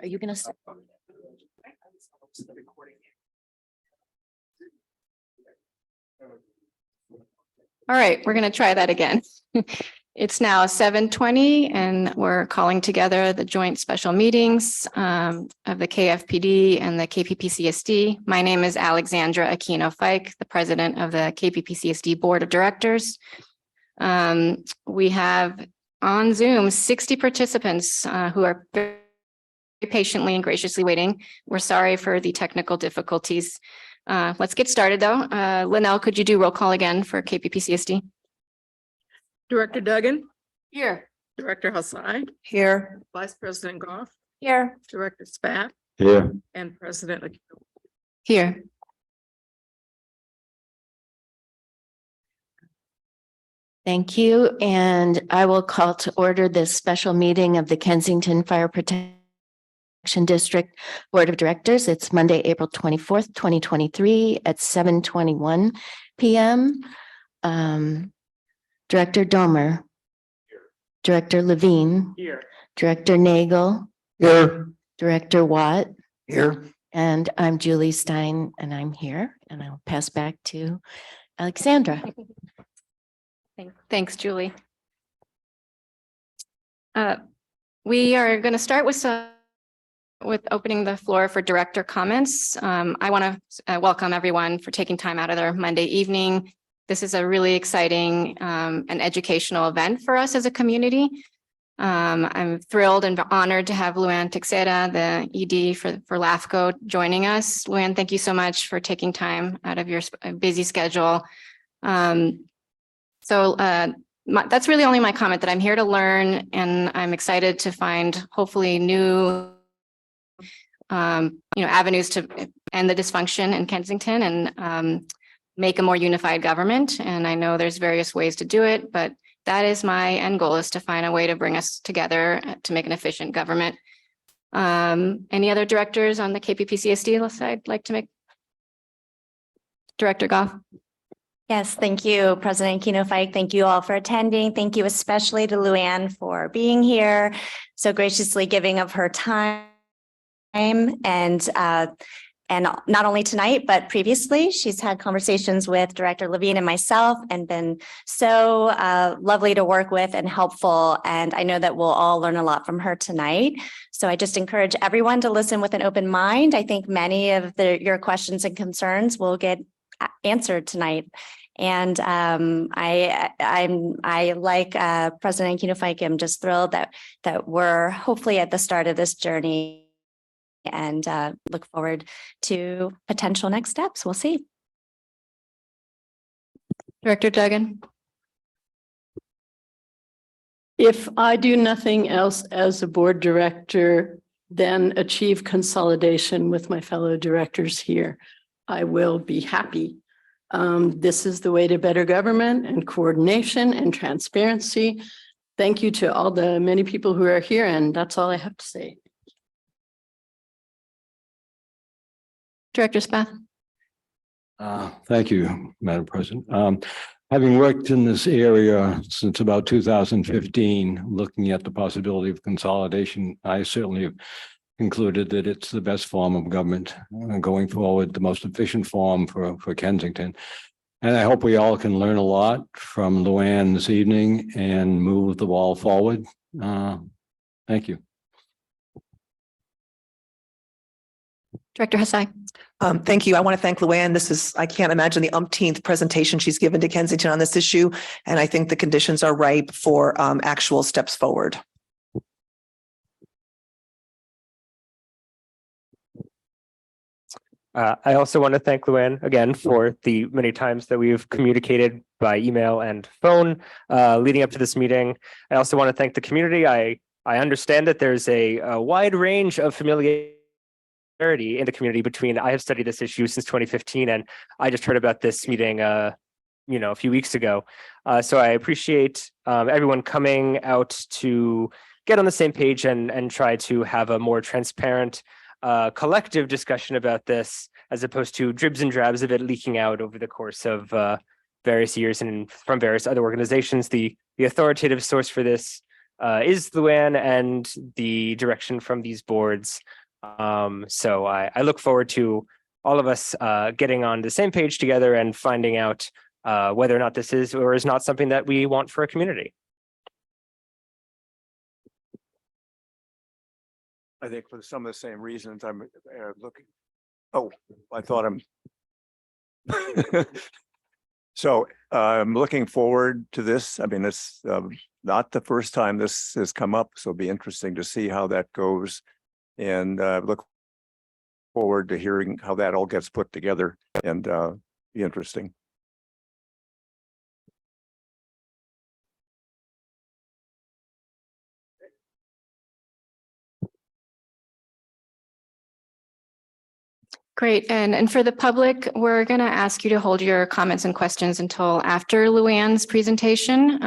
Are you going to start? All right, we're going to try that again. It's now 7:20 and we're calling together the joint special meetings of the KFPD and the KPPCSD. My name is Alexandra Aquino Fike, the president of the KPPCSD Board of Directors. We have on Zoom 60 participants who are very patiently and graciously waiting. We're sorry for the technical difficulties. Let's get started though. Linnell, could you do roll call again for KPPCSD? Director Duggan, Here. Director Hassai, Here. Vice President Goff, Here. Director Spath, Here. and President Aquino. Here. Thank you. And I will call to order this special meeting of the Kensington Fire Protection District Board of Directors. It's Monday, April 24th, 2023 at 7:21 p.m. Director Domer. Here. Director Levine. Here. Director Nagel. Here. Director Watt. Here. And I'm Julie Stein and I'm here and I'll pass back to Alexandra. Thanks, Julie. We are going to start with opening the floor for director comments. I want to welcome everyone for taking time out of their Monday evening. This is a really exciting and educational event for us as a community. I'm thrilled and honored to have Luann Teixeira, the ED for LAFCO, joining us. Luann, thank you so much for taking time out of your busy schedule. That's really only my comment, that I'm here to learn and I'm excited to find hopefully new avenues to end the dysfunction in Kensington and make a more unified government. And I know there's various ways to do it, but that is my end goal, is to find a way to bring us together to make an efficient government. Any other directors on the KPPCSD side like to make? Director Goff. Yes, thank you, President Aquino Fike. Thank you all for attending. Thank you especially to Luann for being here, so graciously giving of her time. And not only tonight, but previously, she's had conversations with Director Levine and myself and been so lovely to work with and helpful. And I know that we'll all learn a lot from her tonight. So I just encourage everyone to listen with an open mind. I think many of your questions and concerns will get answered tonight. And I like President Aquino Fike. I'm just thrilled that we're hopefully at the start of this journey, and look forward to potential next steps. We'll see. Director Duggan. If I do nothing else as a board director, then achieve consolidation with my fellow directors here, I will be happy. This is the way to better government and coordination and transparency. Thank you to all the many people who are here, and that's all I have to say. Director Spath. Thank you, Madam President. Having worked in this area since about 2015, looking at the possibility of consolidation, I certainly have concluded that it's the best form of government going forward, the most efficient form for Kensington. And I hope we all can learn a lot from Luann this evening and move the ball forward. Thank you. Director Hassai. Thank you. I want to thank Luann. I can't imagine the umpteenth presentation she's given to Kensington on this issue. And I think the conditions are ripe for actual steps forward. I also want to thank Luann again for the many times that we've communicated by email and phone leading up to this meeting. I also want to thank the community. I understand that there's a wide range of familiarity in the community between. I have studied this issue since 2015, and I just heard about this meeting, a few weeks ago. So I appreciate everyone coming out to get on the same page and try to have a more transparent collective discussion about this, as opposed to dribs and drabs of it leaking out over the course of various years and from various other organizations. The the authoritative source for this is Luann and the direction from these boards. So I look forward to all of us getting on the same page together and finding out whether or not this is or is not something that we want for a community. I think for some of the same reasons I'm looking. Oh, I thought I'm. So I'm looking forward to this. I mean, it's not the first time this has come up, so it'll be interesting to see how that goes. And look forward to hearing how that all gets put together and be interesting. Great. And for the public, we're going to ask you to hold your comments and questions until after Luann's presentation.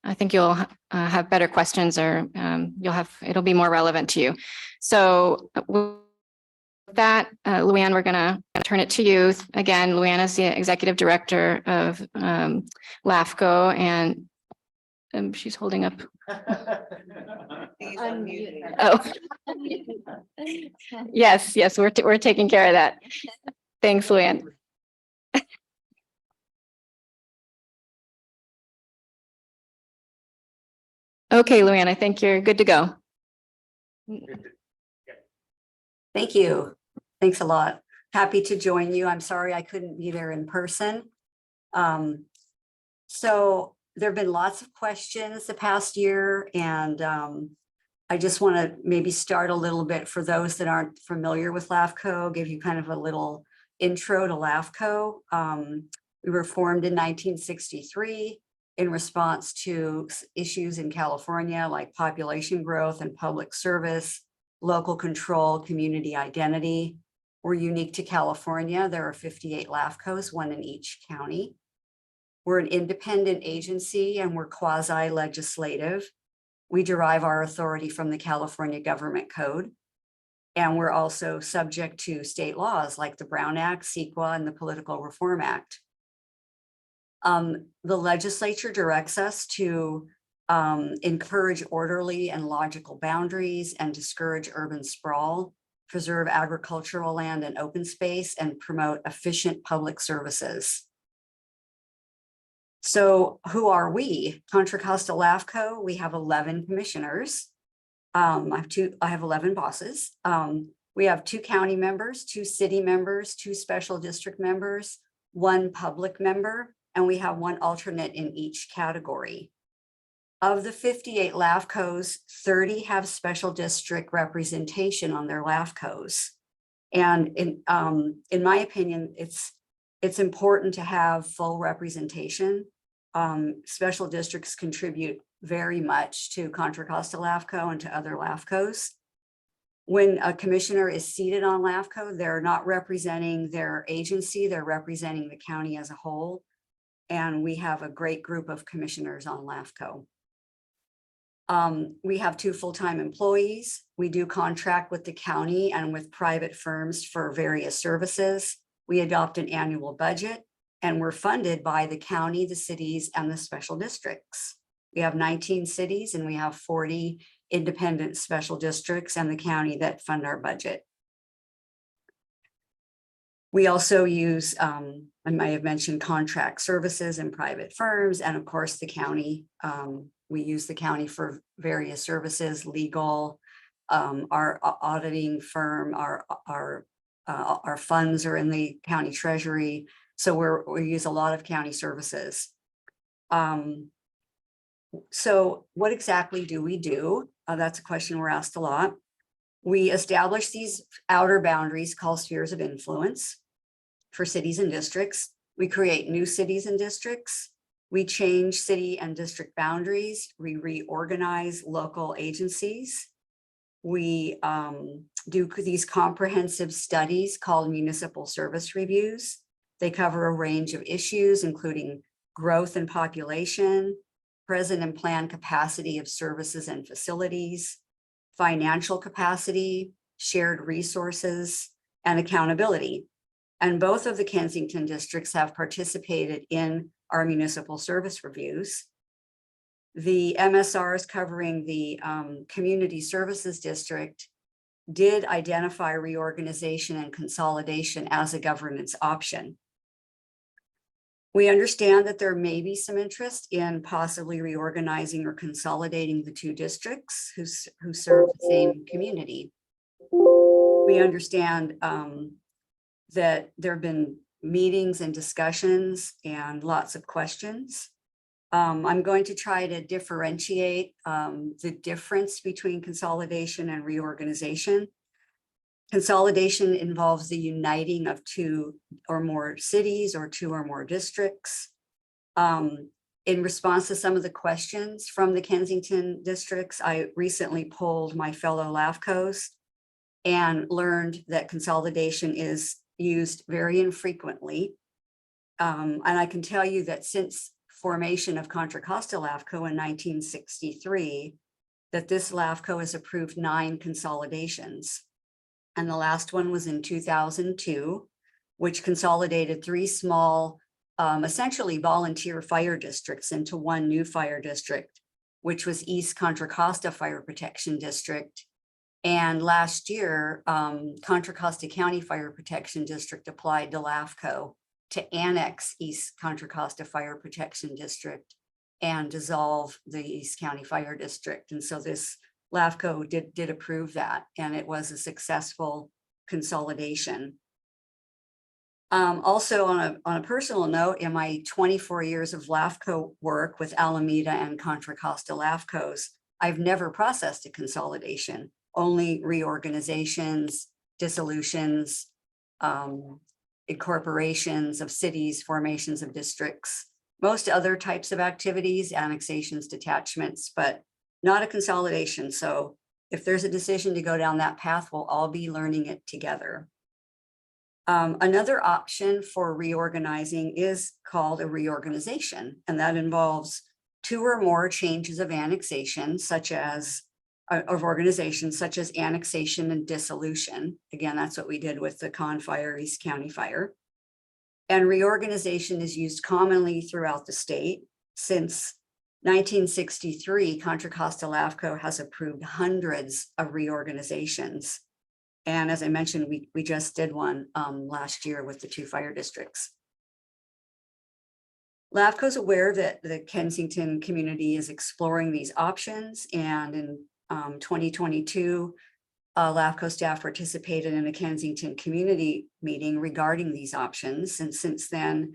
I think you'll have better questions, or it'll be more relevant to you. So with that, Luann, we're going to turn it to you. Again, Luann is the Executive Director of LAFCO, and she's holding up. Oh. Yes, we're taking care of that. Thanks, Luann. Okay, Luann, I think you're good to go. Thank you. Thanks a lot. Happy to join you. I'm sorry I couldn't be there in person. So there have been lots of questions the past year, and I just want to maybe start a little bit for those that aren't familiar with LAFCO, give you kind of a little intro to LAFCO. We were formed in 1963 in response to issues in California like population growth and public service, local control, community identity. We're unique to California. There are 58 LAFCOs, one in each county. We're an independent agency and we're quasi-legislative. We derive our authority from the California Government Code. And we're also subject to state laws like the Brown Act, CEQA, and the Political Reform Act. The legislature directs us to encourage orderly and logical boundaries and discourage urban sprawl, preserve agricultural land and open space, and promote efficient public services. So who are we? Contra Costa LAFCO, we have 11 commissioners. I have 11 bosses. We have 2 county members, 2 city members, 2 special district members, 1 public member, and we have 1 alternate in each category. Of the 58 LAFCOs, 30 have special district representation on their LAFCOs. And in my opinion, it's important to have full representation. Special districts contribute very much to Contra Costa LAFCO and to other LAFCOs. When a commissioner is seated on LAFCO, they're not representing their agency, they're representing the county as a whole. And we have a great group of commissioners on LAFCO. We have 2 full-time employees. We do contract with the county and with private firms for various services. We adopt an annual budget, and we're funded by the county, the cities, and the special districts. We have 19 cities and we have 40 independent special districts and the county that fund our budget. We also use, I might have mentioned, contract services and private firms, and of course the county. We use the county for various services, legal, our auditing firm, our funds are in the county treasury. So we use a lot of county services. So what exactly do we do? That's a question we're asked a lot. We establish these outer boundaries called spheres of influence for cities and districts. We create new cities and districts. We change city and district boundaries. We reorganize local agencies. We do these comprehensive studies called municipal service reviews. They cover a range of issues, including growth and population, present and planned capacity of services and facilities, financial capacity, shared resources, and accountability. And both of the Kensington districts have participated in our municipal service reviews. The MSRs covering the Community Services District did identify reorganization and consolidation as a governance option. We understand that there may be some interest in possibly reorganizing or consolidating the two districts who serve the same community. We understand that there have been meetings and discussions and lots of questions. I'm going to try to differentiate the difference between consolidation and reorganization. Consolidation involves the uniting of two or more cities or two or more districts. In response to some of the questions from the Kensington districts, I recently polled my fellow LAFCOs and learned that consolidation is used very infrequently. And I can tell you that since formation of Contra Costa LAFCO in 1963, that this LAFCO has approved 9 consolidations. And the last one was in 2002, which consolidated 3 small, essentially volunteer fire districts into one new fire district, which was East Contra Costa Fire Protection District. And last year, Contra Costa County Fire Protection District applied to LAFCO to annex East Contra Costa Fire Protection District and dissolve the East County Fire District. And so this LAFCO did approve that, and it was a successful consolidation. Also on a personal note, in my 24 years of LAFCO work with Alameda and Contra Costa LAFCOs, I've never processed a consolidation, only reorganizations, dissolutions, incorporations of cities, formations of districts, most other types of activities, annexations, detachments, but not a consolidation. So if there's a decision to go down that path, we'll all be learning it together. Another option for reorganizing is called a reorganization, and that involves 2 or more changes of annexation, such as of organizations, such as annexation and dissolution. Again, that's what we did with the Con Fire, East County Fire. And reorganization is used commonly throughout the state. Since 1963, Contra Costa LAFCO has approved hundreds of reorganizations. And as I mentioned, we just did one last year with the 2 fire districts. LAFCO is aware that the Kensington community is exploring these options, and in 2022, LAFCO staff participated in a Kensington community meeting regarding these options. And since then,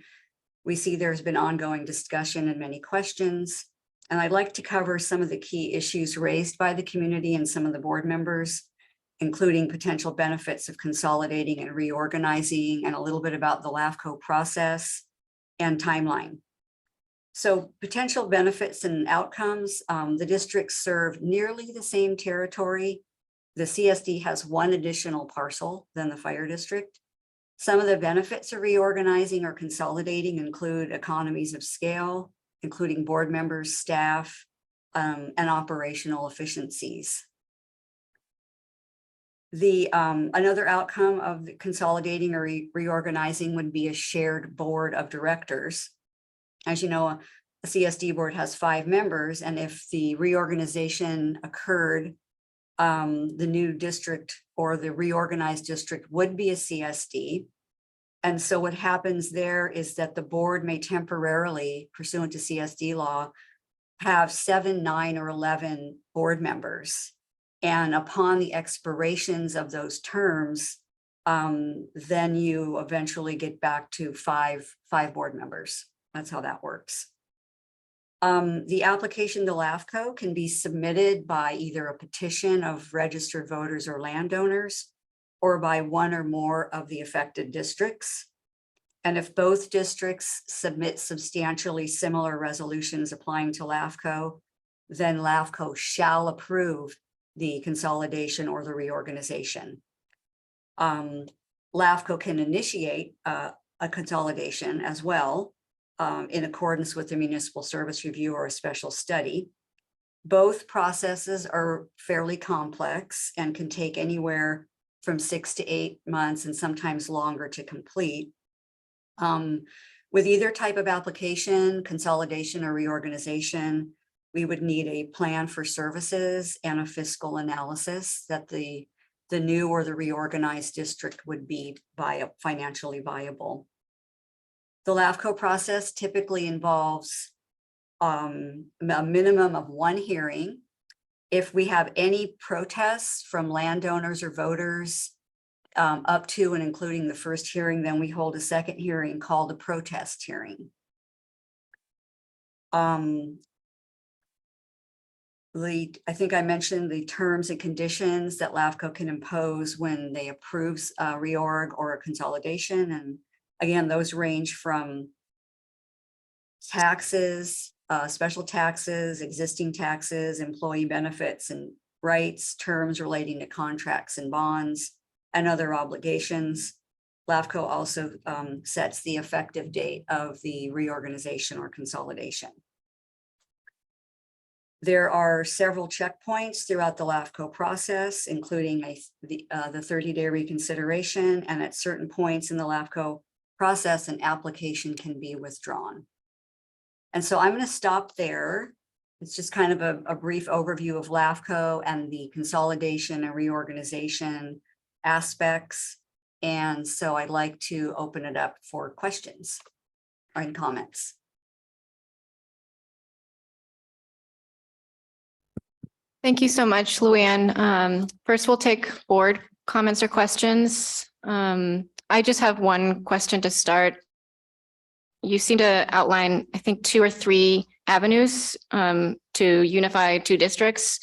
we see there's been ongoing discussion and many questions. And I'd like to cover some of the key issues raised by the community and some of the board members, including potential benefits of consolidating and reorganizing, and a little bit about the LAFCO process and timeline. So potential benefits and outcomes, the districts serve nearly the same territory. The CSD has 1 additional parcel than the fire district. Some of the benefits of reorganizing or consolidating include economies of scale, including board members, staff, and operational efficiencies. Another outcome of the consolidating or reorganizing would be a shared board of directors. As you know, a CSD board has 5 members, and if the reorganization occurred, the new district or the reorganized district would be a CSD. And so what happens there is that the board may temporarily, pursuant to CSD law, have 7, 9, or 11 board members. And upon the expirations of those terms, then you eventually get back to five board members. That's how that works. The application to LAFCO can be submitted by either a petition of registered voters or landowners, or by 1 or more of the affected districts. And if both districts submit substantially similar resolutions applying to LAFCO, then LAFCO shall approve the consolidation or the reorganization. LAFCO can initiate a consolidation as well, in accordance with the municipal service review or a special study. Both processes are fairly complex and can take anywhere from 6 to 8 months and sometimes longer to complete. With either type of application, consolidation or reorganization, we would need a plan for services and a fiscal analysis that the new or the reorganized district would be financially viable. The LAFCO process typically involves a minimum of one hearing. If we have any protests from landowners or voters up to and including the first hearing, then we hold a second hearing called a protest hearing. I think I mentioned the terms and conditions that LAFCO can impose when they approves a reorg or a consolidation. And again, those range from taxes, special taxes, existing taxes, employee benefits and rights, terms relating to contracts and bonds, and other obligations. LAFCO also sets the effective date of the reorganization or consolidation. There are several checkpoints throughout the LAFCO process, including the 30-day reconsideration, and at certain points in the LAFCO process, an application can be withdrawn. And so I'm going to stop there. It's just kind of a brief overview of LAFCO and the consolidation and reorganization aspects. And so I'd like to open it up for questions and comments. Thank you so much, Luann. First, we'll take board comments or questions. I just have one question to start. You seem to outline, I think, 2 or 3 avenues to unify 2 districts.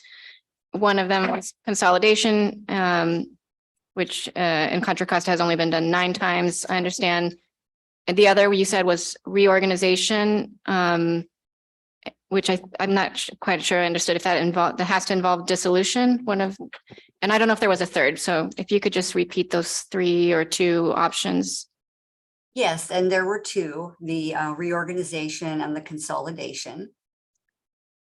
One of them was consolidation, which in Contra Costa has only been done 9 times, I understand. And the other you said was reorganization, which I'm not quite sure I understood if that has to involve dissolution. And I don't know if there was a third. So if you could just repeat those 3 or 2 options. Yes, and there were 2, the reorganization and the consolidation.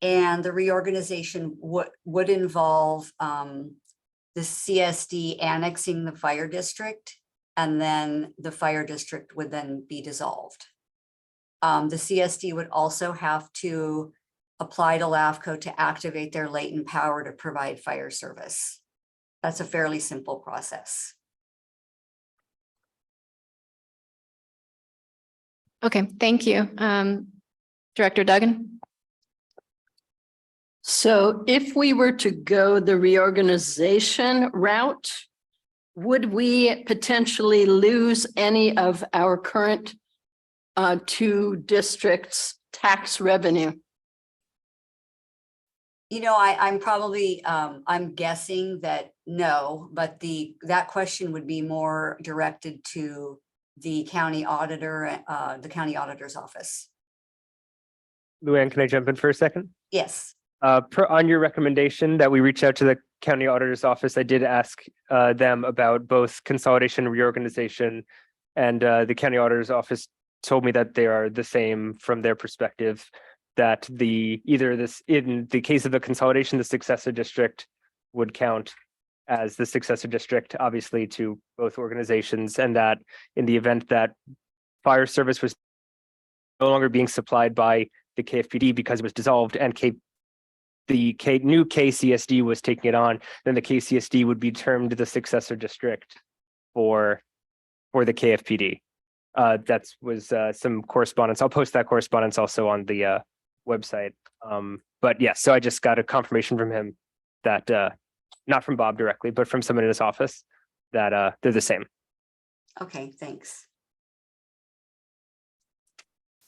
And the reorganization would involve the CSD annexing the fire district, and then the fire district would then be dissolved. The CSD would also have to apply to LAFCO to activate their latent power to provide fire service. That's a fairly simple process. Okay, thank you. Director Duggan? So if we were to go the reorganization route, would we potentially lose any of our current 2 districts' tax revenue? You know, I'm probably, I'm guessing that no, but that question would be more directed to the county auditor, the county auditor's office. Luann, can I jump in for a second? Yes. On your recommendation that we reach out to the county auditor's office, I did ask them about both consolidation and reorganization, and the county auditor's office told me that they are the same from their perspective, that in the case of the consolidation, the successor district would count as the successor district, obviously, to both organizations, and that in the event that fire service was no longer being supplied by the KFPD because it was dissolved and new KCSD was taking it on, then the KCSD would be termed the successor district for the KFPD. That was some correspondence. I'll post that correspondence also on the website. But yeah, so I just got a confirmation from him that, not from Bob directly, but from someone in his office, that they're the same. Okay, thanks.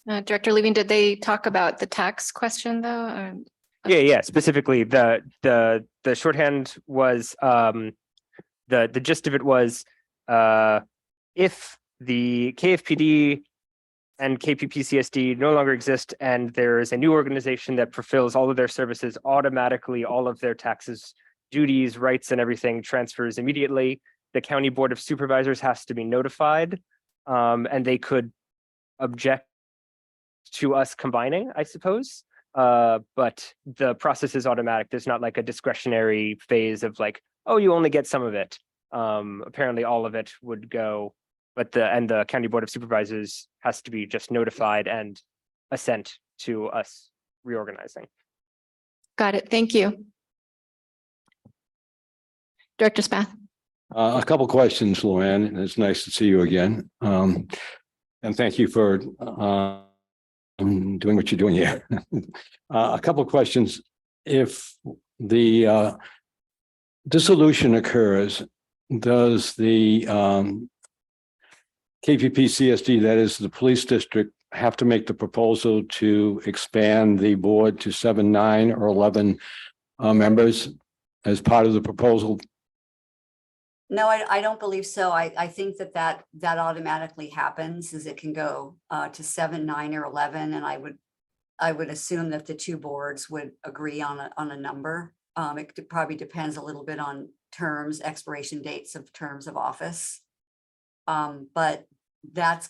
Director Levine, did they talk about the tax question though? Yeah. Specifically, the shorthand was the gist of it was if the KFPD and KPPCSD no longer exist and there is a new organization that fulfills all of their services, automatically all of their taxes, duties, rights, and everything transfers immediately. The County Board of Supervisors has to be notified, and they could object to us combining, I suppose. But the process is automatic. There's not like a discretionary phase of like, oh, you only get some of it. Apparently all of it would go, but the County Board of Supervisors has to be just notified and assent to us reorganizing. Got it. Thank you. Director Spath. A couple questions, Luann, and it's nice to see you again. And thank you for doing what you're doing here. A couple questions. If the dissolution occurs, does the KPPCSD, that is the police district, have to make the proposal to expand the board to 7, 9, or 11 members as part of the proposal? No, I don't believe so. I think that automatically happens, as it can go to 7, 9, or 11. And I would assume that the two boards would agree on a number. It probably depends a little bit on terms, expiration dates of terms of office. But that's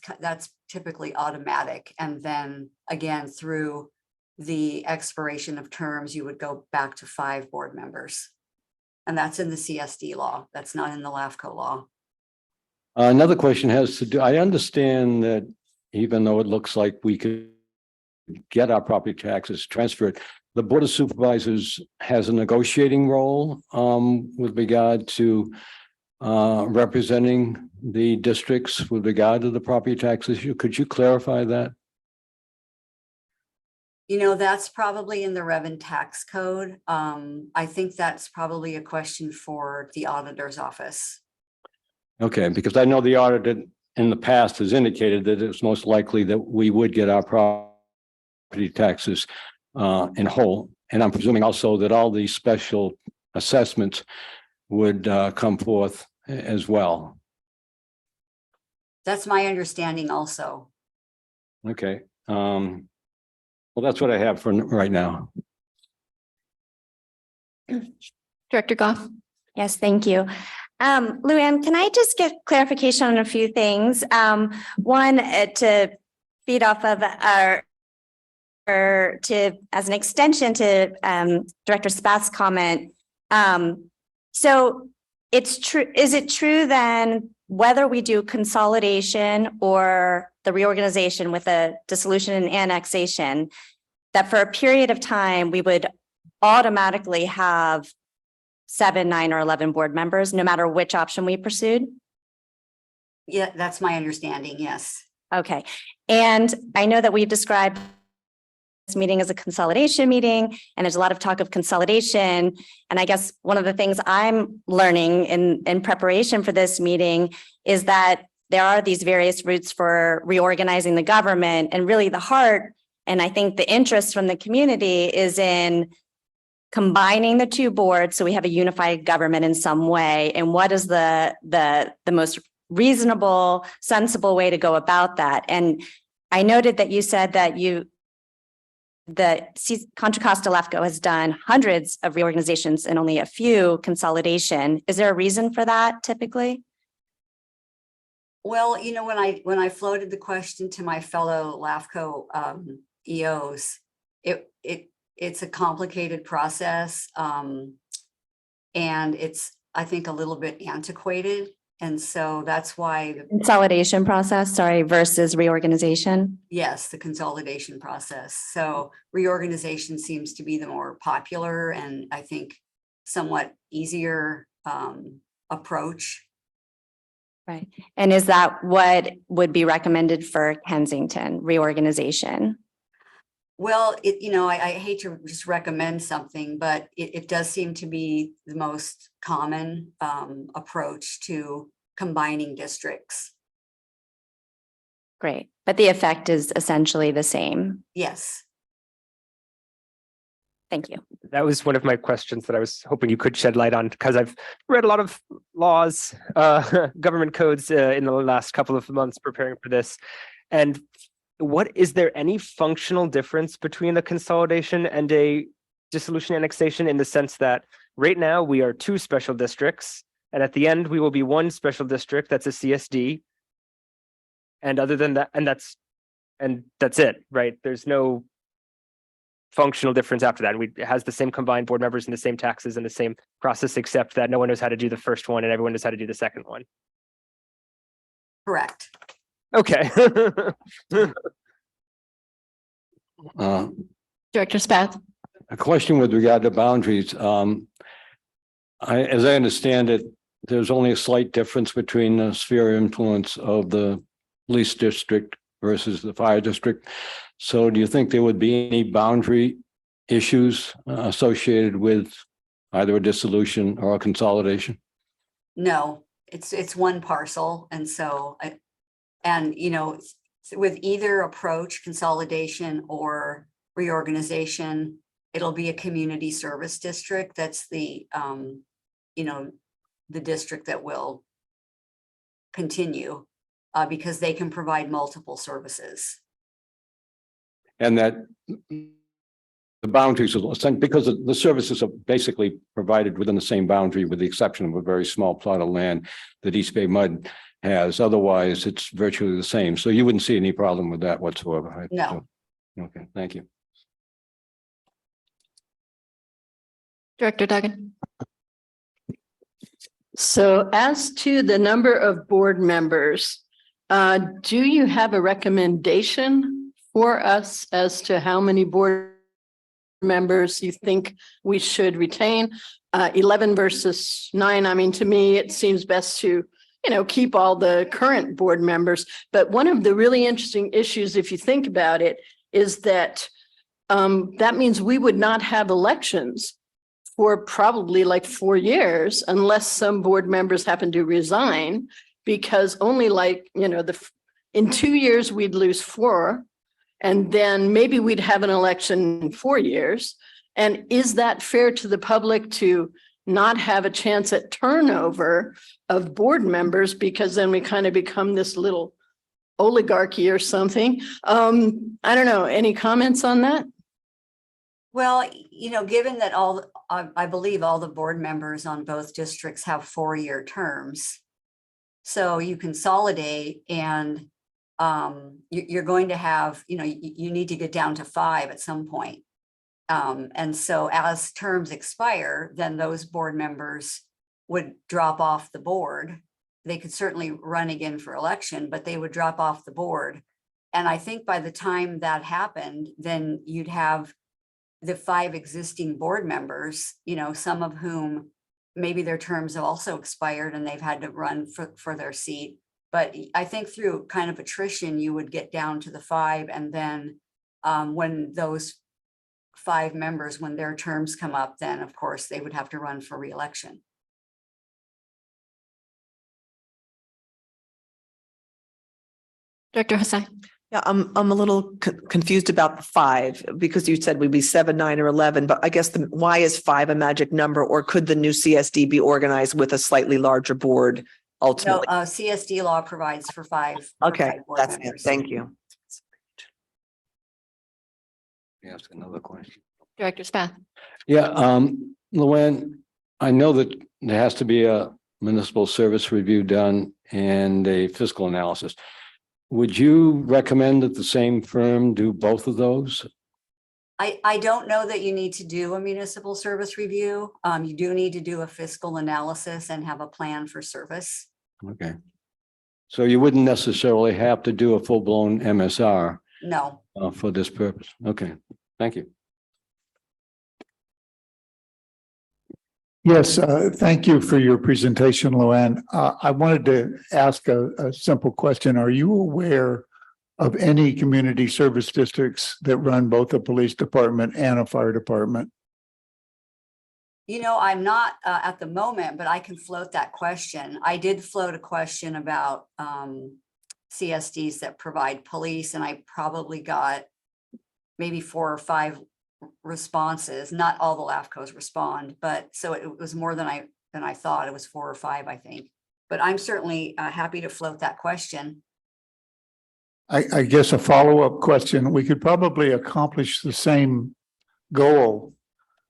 typically automatic. And then again, through the expiration of terms, you would go back to 5 board members. And that's in the CSD law. That's not in the LAFCO law. Another question has to do, I understand that even though it looks like we could get our property taxes transferred, the Board of Supervisors has a negotiating role with regard to representing the districts with regard to the property tax issue. Could you clarify that? You know, that's probably in the Rev and Tax Code. I think that's probably a question for the auditor's office. Okay, because I know the auditor in the past has indicated that it's most likely that we would get our property taxes in whole. And I'm presuming also that all these special assessments would come forth as well. That's my understanding also. Okay. Well, that's what I have for right now. Director Goff. Yes, thank you. Luann, can I just get clarification on a few things? One, to feed off of as an extension to Director Spath's comment. So it's true. Is it true then, whether we do consolidation or the reorganization with a dissolution and annexation, that for a period of time, we would automatically have 7, 9, or 11 board members, no matter which option we pursued? Yeah, that's my understanding. Yes. Okay. And I know that we've described this meeting as a consolidation meeting, and there's a lot of talk of consolidation. And I guess one of the things I'm learning in preparation for this meeting is that there are these various routes for reorganizing the government, and really the heart, and I think the interest from the community, is in combining the two boards so we have a unified government in some way. And what is the most reasonable, sensible way to go about that? And I noted that you said that Contra Costa LAFCO has done hundreds of reorganizations and only a few consolidation. Is there a reason for that typically? Well, you know, when I floated the question to my fellow LAFCO EOs, it's a complicated process, and it's, I think, a little bit antiquated. And so that's why the Consolidation process, versus reorganization. yes, the consolidation process. So reorganization seems to be the more popular and I think somewhat easier approach. Right. And is that what would be recommended for Kensington reorganization? Well, I hate to just recommend something, but it does seem to be the most common approach to combining districts. Great. But the effect is essentially the same. Yes. Thank you. That was one of my questions that I was hoping you could shed light on, because I've read a lot of laws, government codes in the last couple of months preparing for this. And is there any functional difference between a consolidation and a dissolution annexation, in the sense that right now we are 2 special districts, and at the end we will be 1 special district that's a CSD. And other than that, and that's it, right? There's no functional difference after that. It has the same combined board members and the same taxes and the same process, except that no one knows how to do the first one and everyone knows how to do the second one. Correct. Okay. Director Spath. A question with regard to boundaries. As I understand it, there's only a slight difference between the sphere of influence of the police district versus the fire district. So do you think there would be any boundary issues associated with either a dissolution or a consolidation? No, it's one parcel. And so, and you know, with either approach, consolidation or reorganization, it'll be a community service district. That's the, you know, the district that will continue because they can provide multiple services. And that the boundaries, because the services are basically provided within the same boundary, with the exception of a very small plot of land that East Bay Mud has. Otherwise, it's virtually the same. So you wouldn't see any problem with that whatsoever. Right? No. So, okay, thank you. Director Duggan. So as to the number of board members, do you have a recommendation for us as to how many board members you think we should retain? 11 versus 9. I mean, to me, it seems best to, you know, keep all the current board members. But one of the really interesting issues, if you think about it, is that that means we would not have elections for probably like 4 years unless some board members happen to resign, because only like, you know, in 2 years, we'd lose 4. And then maybe we'd have an election in 4 years. And is that fair to the public to not have a chance at turnover of board members? Because then we kind of become this little oligarchy or something. I don't know. Any comments on that? Well, you know, given that I believe all the board members on both districts have 4-year terms. So you consolidate and you're going to have, you know, you need to get down to 5 at some point. And so as terms expire, then those board members would drop off the board. They could certainly run again for election, but they would drop off the board. And I think by the time that happened, then you'd have the 5 existing board members, you know, some of whom maybe their terms have also expired and they've had to run for their seat. But I think through kind of attrition, you would get down to the 5. And then when those 5 members, when their terms come up, then of course they would have to run for re-election. Director Hussey. Yeah, I'm a little confused about the 5 because you said we'd be 7, 9, or 11, but I guess why is 5 a magic number, or could the new CSD be organized with a slightly larger board No, ultimately? CSD law provides for 5. Okay, board that's it. members. Thank you. Ask another question. Director Spath. Yeah, Luann, I know that there has to be a municipal service review done and a fiscal analysis. Would you recommend that the same firm do both of those? I don't know that you need to do a municipal service review. You do need to do a fiscal analysis and have a plan for service. Okay. So you wouldn't necessarily have to do a full-blown MSR No. for this purpose. Okay, thank you. Yes, thank you for your presentation, Luann. I wanted to ask a simple question. Are you aware of any community service districts that run both a police department and a fire department? You know, I'm not at the moment, but I can float that question. I did float a question about CSDs that provide police, and I probably got maybe 4 or 5 responses. Not all the LAFCOs respond, but so it was more than I thought. It was 4 or 5, I think. But I'm certainly happy to float that question. I guess a follow-up question. We could probably accomplish the same goal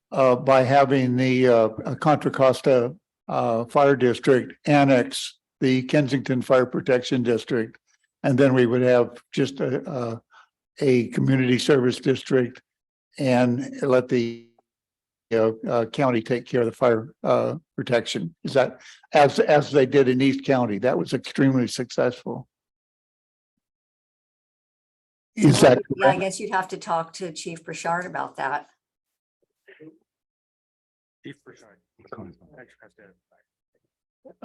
by having the Contra Costa Fire District annex the Kensington Fire Protection District, and then we would have just a community service district and let the county take care of the fire protection. Is that as they did in East County? That was extremely successful. Is that Yeah, I correct? guess you'd have to talk to Chief Burchard about that.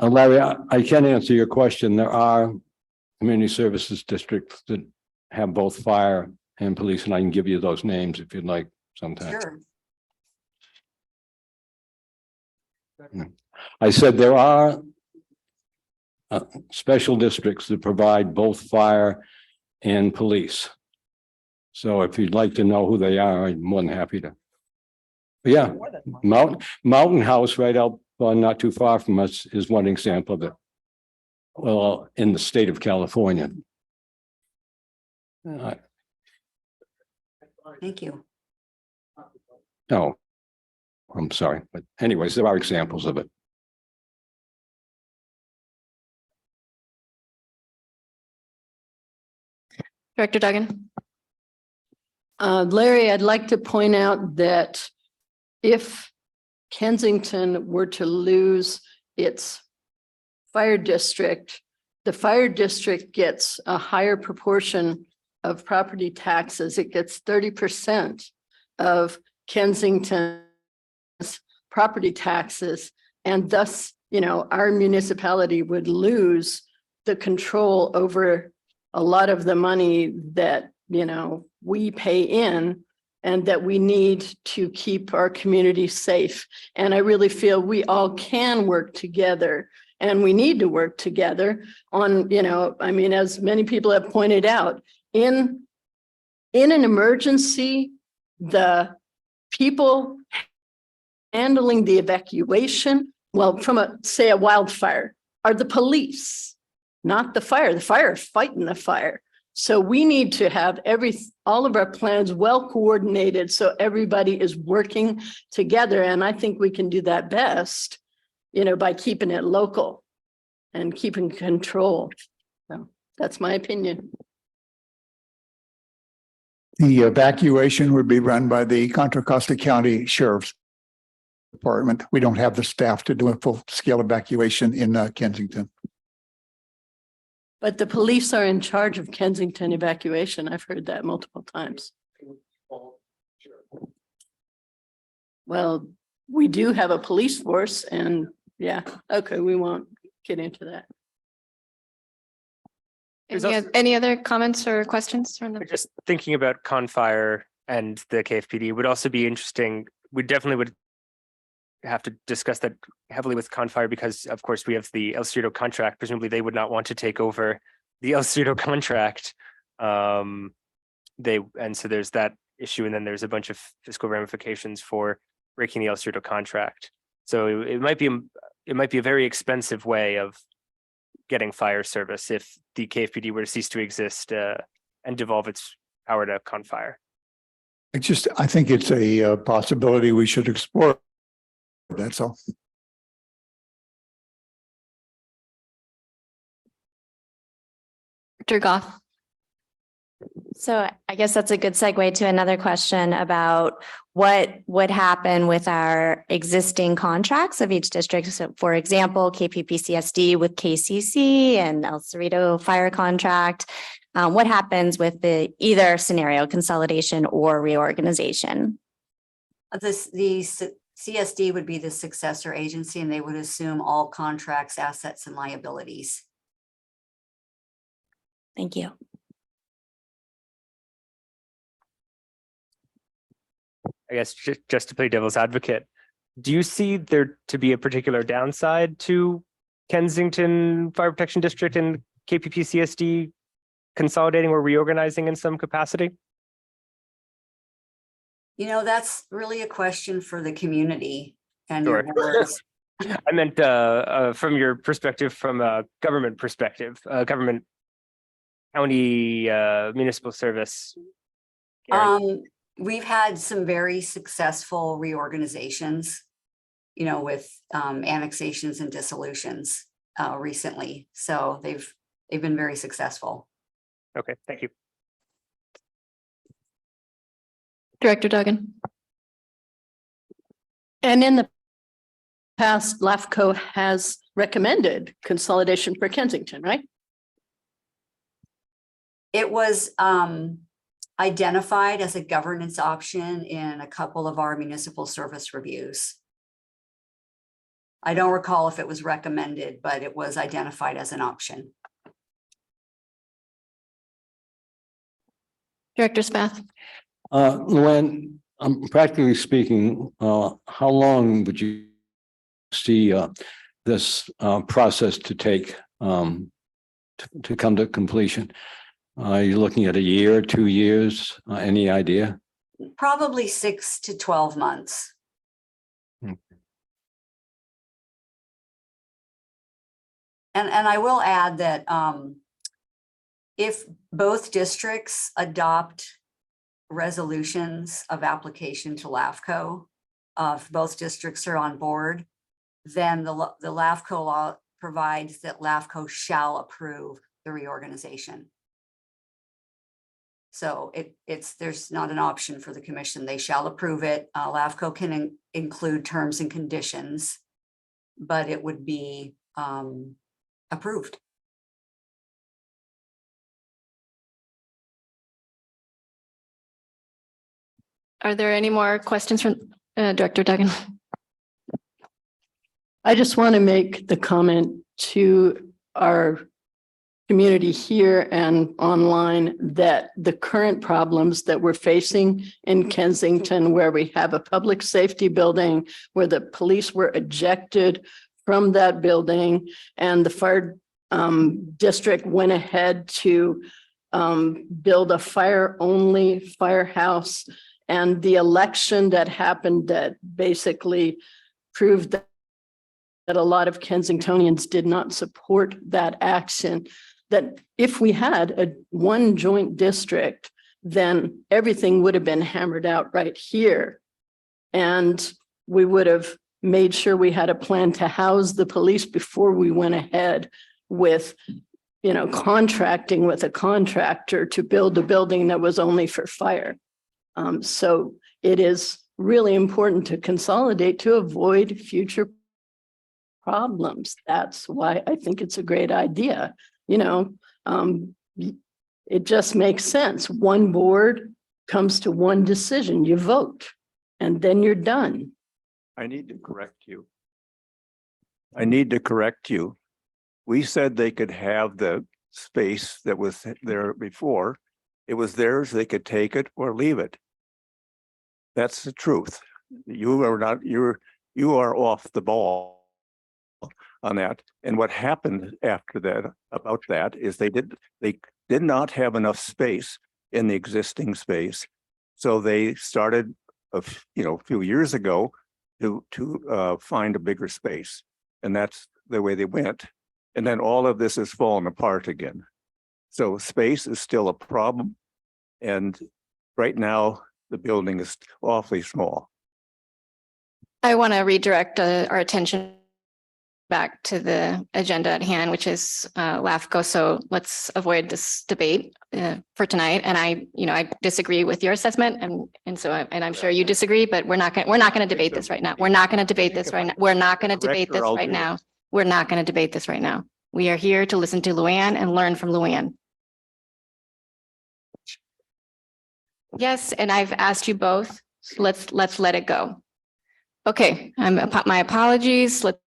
Larry, I can answer your question. There are community services districts that have both fire and police, and I can give you those names if you'd like sometime. Sure. I said there are special districts that provide both fire and police. So if you'd like to know who they are, I'm more than happy to. But yeah, Mountain House right out, not too far from us is one example of it. Well, in the state of California. Thank you. No, I'm sorry, but anyways, there are examples of it. Director Duggan. Larry, I'd like to point out that if Kensington were to lose its fire district, the fire district gets a higher proportion of property taxes. It gets 30% of Kensington's property taxes. And thus, our municipality would lose the control over a lot of the money that, we pay in and that we need to keep our community safe. And I really feel we all can work together and we need to work together on, as many people have pointed out, in an emergency, the people handling the evacuation, well, from a wildfire, are the police, not the fire. The fire is fighting the fire. So we need to have all of our plans well coordinated so everybody is working together. And I think we can do that best, by keeping it local and keeping control. So that's my opinion. The evacuation would be run by the Contra Costa County Sheriff's Department. We don't have the staff to do a full-scale evacuation in Kensington. But the police are in charge of Kensington evacuation. I've heard that multiple times. Well, we do have a police force and we won't get into that. Any other comments or questions from the? Just thinking about Confire and the KFPD would also be interesting. We definitely would have to discuss that heavily with Confire because of course we have the El Cerrito contract. Presumably they would not want to take over the El Cerrito contract. And so there's that issue. And then there's a bunch of fiscal ramifications for breaking the El Cerrito contract. So it might be a very expensive way of getting fire service if the KFPD were to cease to exist and devolve its power to Confire. I think it's a possibility we should explore. That's all. Dr. Goff. So I guess that's a good segue to another question about what would happen with our existing contracts of each district. So for example, KPPCSD with KCC and El Cerrito fire contract. What happens with the either scenario, consolidation or reorganization? The CSD would be the successor agency and they would assume all contracts, assets, and liabilities. Thank you. I guess just to play devil's advocate, do you see there to be a particular downside to Kensington Fire Protection District and KPPCSD consolidating or reorganizing in some capacity? That's really a question for the community and Sure. your boards. I meant from your perspective, from a government perspective, government, county, municipal service. We've had some very successful reorganizations, with annexations and dissolutions recently. So they've been very successful. Okay, thank you. Director Duggan. And in the past, LAFCO has recommended consolidation for Kensington, right? It was identified as a governance option in a couple of our municipal service reviews. I don't recall if it was recommended, but it was identified as an option. Director Spath. Luann, practically speaking, how long would you see this process to take to come to completion? Are you looking at a year, 2 years? Any idea? Probably 6 to 12 months. And I will add that if both districts adopt resolutions of application to LAFCO, if both districts are on board, then the LAFCO law provides that LAFCO shall approve the reorganization. So there's not an option for the commission. They shall approve it. LAFCO can include terms and conditions, but it would be approved. Are there any more questions from Director Duggan? I just want to make the comment to our community here and online that the current problems that we're facing in Kensington, where we have a public safety building, where the police were ejected from that building, and the fire district went ahead to build a fire-only firehouse, and the election that happened that basically proved that a lot of Kensingtonians did not support that action, that if we had one joint district, then everything would have been hammered out right here. And we would have made sure we had a plan to house the police before we went ahead with, contracting with a contractor to build a building that was only for fire. So it is really important to consolidate to avoid future problems. That's why I think it's a great idea. It just makes sense. One board comes to one decision, you vote, and then you're done. I need to correct you. We said they could have the space that was there before. It was theirs. They could take it or leave it. That's the truth. You are off the ball on that. And what happened after that about that is they did not have enough space in the existing space. So they started a few years ago to find a bigger space. And that's the way they went. And then all of this has fallen apart again. So space is still a problem. And right now the building is awfully small. I want to redirect our attention back to the agenda at hand, which is LAFCO. So let's avoid this debate for tonight. And I disagree with your assessment, and I'm sure you disagree. But we're not going to debate this right now. We're not going to debate this right now. We're not going to debate this right now. We're not going to debate this right now. We are here to listen to Luann and learn from Luann. Yes, and I've asked you both. Let's let it go. Okay, my apologies. Let's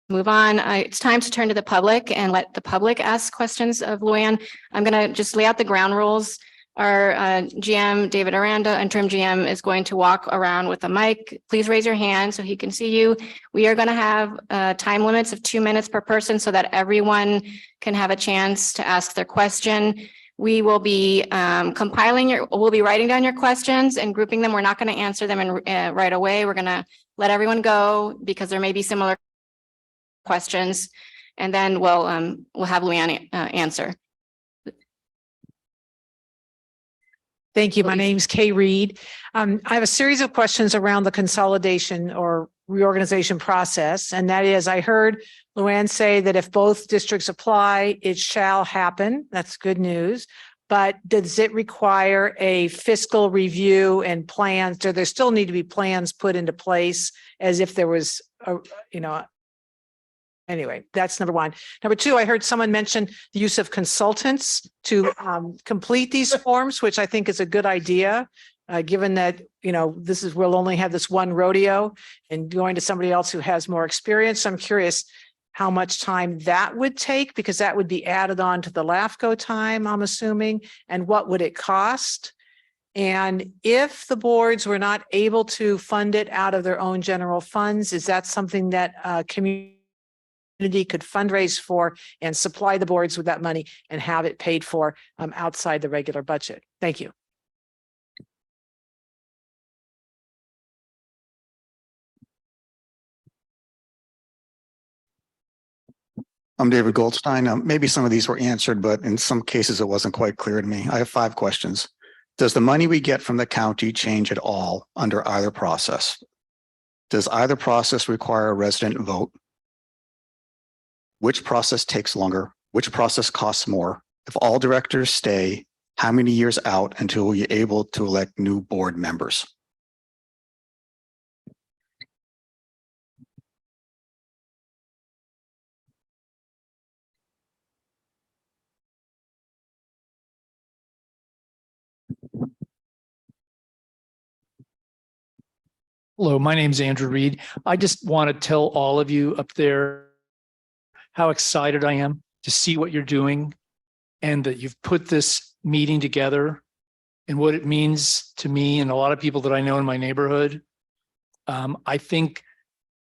move on. It's time to turn to the public and let the public ask questions of Luann. I'm going to just lay out the ground rules. Our GM, David Aranda, interim GM, is going to walk around with a mic. Please raise your hand so he can see you. We are going to have time limits of 2 minutes per person so that everyone can have a chance to ask their question. We will be we'll be writing down your questions and grouping them. We're not going to answer them right away. We're going to let everyone go because there may be similar questions, and then we'll have Luann answer. Thank you. My name's Kay Reed. I have a series of questions around the consolidation or reorganization process. And that is, I heard Luann say that if both districts apply, it shall happen. That's good news. But does it require a fiscal review and plans? Do there still need to be plans put into place as if there was anyway, that's number one. Number two, I heard someone mention the use of consultants to complete these forms, which I think is a good idea. given that, we'll only have this one rodeo and going to somebody else who has more experience. I'm curious how much time that would take, because that would be added on to the LAFCO time, I'm assuming, and what would it cost? And if the boards were not able to fund it out of their own general funds, is that something that community could fundraise for and supply the boards with that money and have it paid for outside the regular budget? Thank you. I'm David Goldstein. Maybe some of these were answered, but in some cases it wasn't quite clear to me. I have 5 questions. Does the money we get from the county change at all under either process? Does either process require a resident vote? Which process takes longer? Which process costs more? If all directors stay, how many years out until we're able to elect new board members? Hello, my name is Andrew Reed. I just want to tell all of you up there how excited I am to see what you're doing and that you've put this meeting together and what it means to me and a lot of people that I know in my neighborhood. I think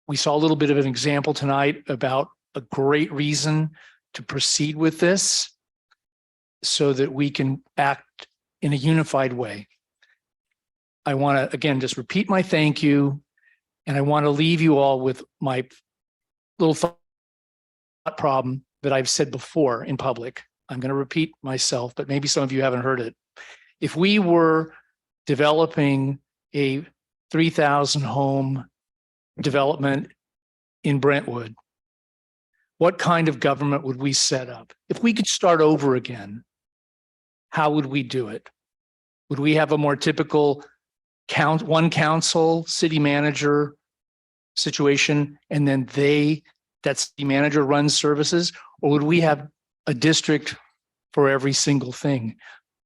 we saw a little bit of an example tonight about a great reason to proceed with this so that we can act in a unified way. I want to, again, just repeat my thank you. And I want to leave you all with my little thought problem that I've said before in public. I'm going to repeat myself, but maybe some of you haven't heard it. If we were developing a 3,000 home development in Brentwood, what kind of government would we set up? If we could start over again, how would we do it? Would we have a more typical one council, city manager situation, and then that city manager runs services? Or would we have a district for every single thing?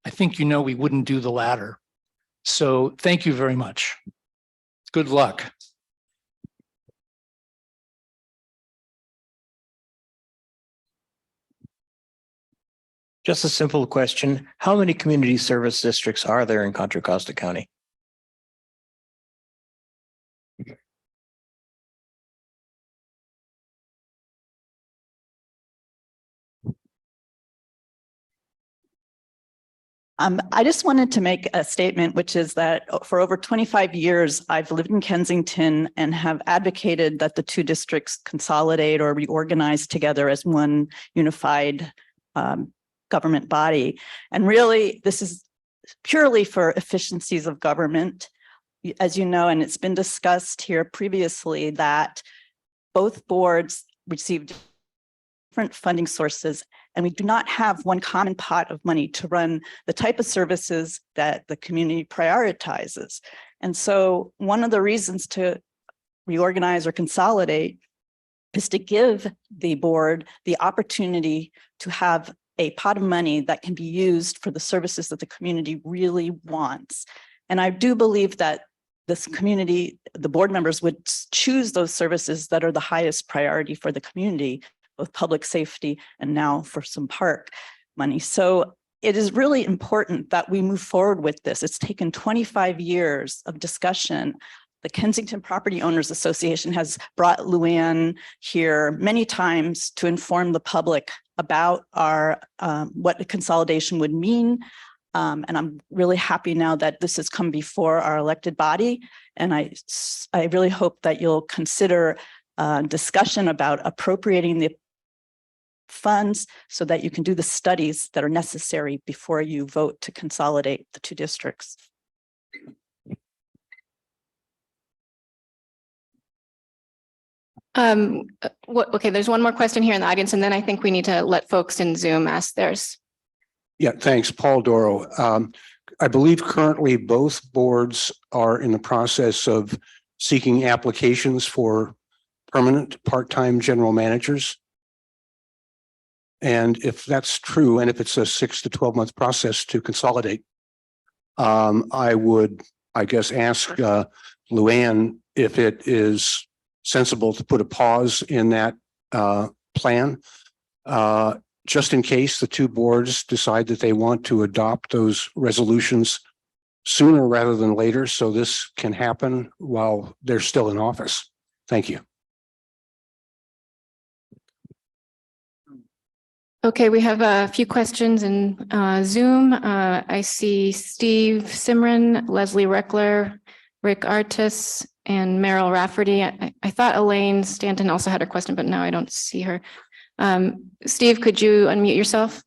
I think we wouldn't do the latter. So thank you very much. Good luck. Just a simple question. How many community service districts are there in Contra Costa County? I just wanted to make a statement, which is that for over 25 years, I've lived in Kensington and have advocated that the 2 districts consolidate or reorganize together as one unified government body. And really, this is purely for efficiencies of government. As you know, and it's been discussed here previously, that both boards received different funding sources, and we do not have one common pot of money to run the type of services that the community prioritizes. And so one of the reasons to reorganize or consolidate is to give the board the opportunity to have a pot of money that can be used for the services that the community really wants. And I do believe that this community, the board members would choose those services that are the highest priority for the community, both public safety and now for some park money. So it is really important that we move forward with this. It's taken 25 years of discussion. The Kensington Property Owners Association has brought Luann here many times to inform the public about our what the consolidation would mean. And I'm really happy now that this has come before our elected body. And I really hope that you'll consider discussion about appropriating the funds so that you can do the studies that are necessary before you vote to consolidate the 2 districts. Okay, there's one more question here in the audience, and then I think we need to let folks in Zoom ask theirs. Yeah, thanks, Paul Doro. I believe currently both boards are in the process of seeking applications for permanent part-time general managers. And if that's true, and if it's a 6 to 12 month process to consolidate, I would, I guess, ask Luann if it is sensible to put a pause in that plan, just in case the two boards decide that they want to adopt those resolutions sooner rather than later, so this can happen while they're still in office. Thank you. Okay, we have a few questions in Zoom. I see Steve Simran, Leslie Reckler, Rick Artis, and Meryl Rafferty. I thought Elaine Stanton also had a question, but now I don't see her. Steve, could you unmute yourself?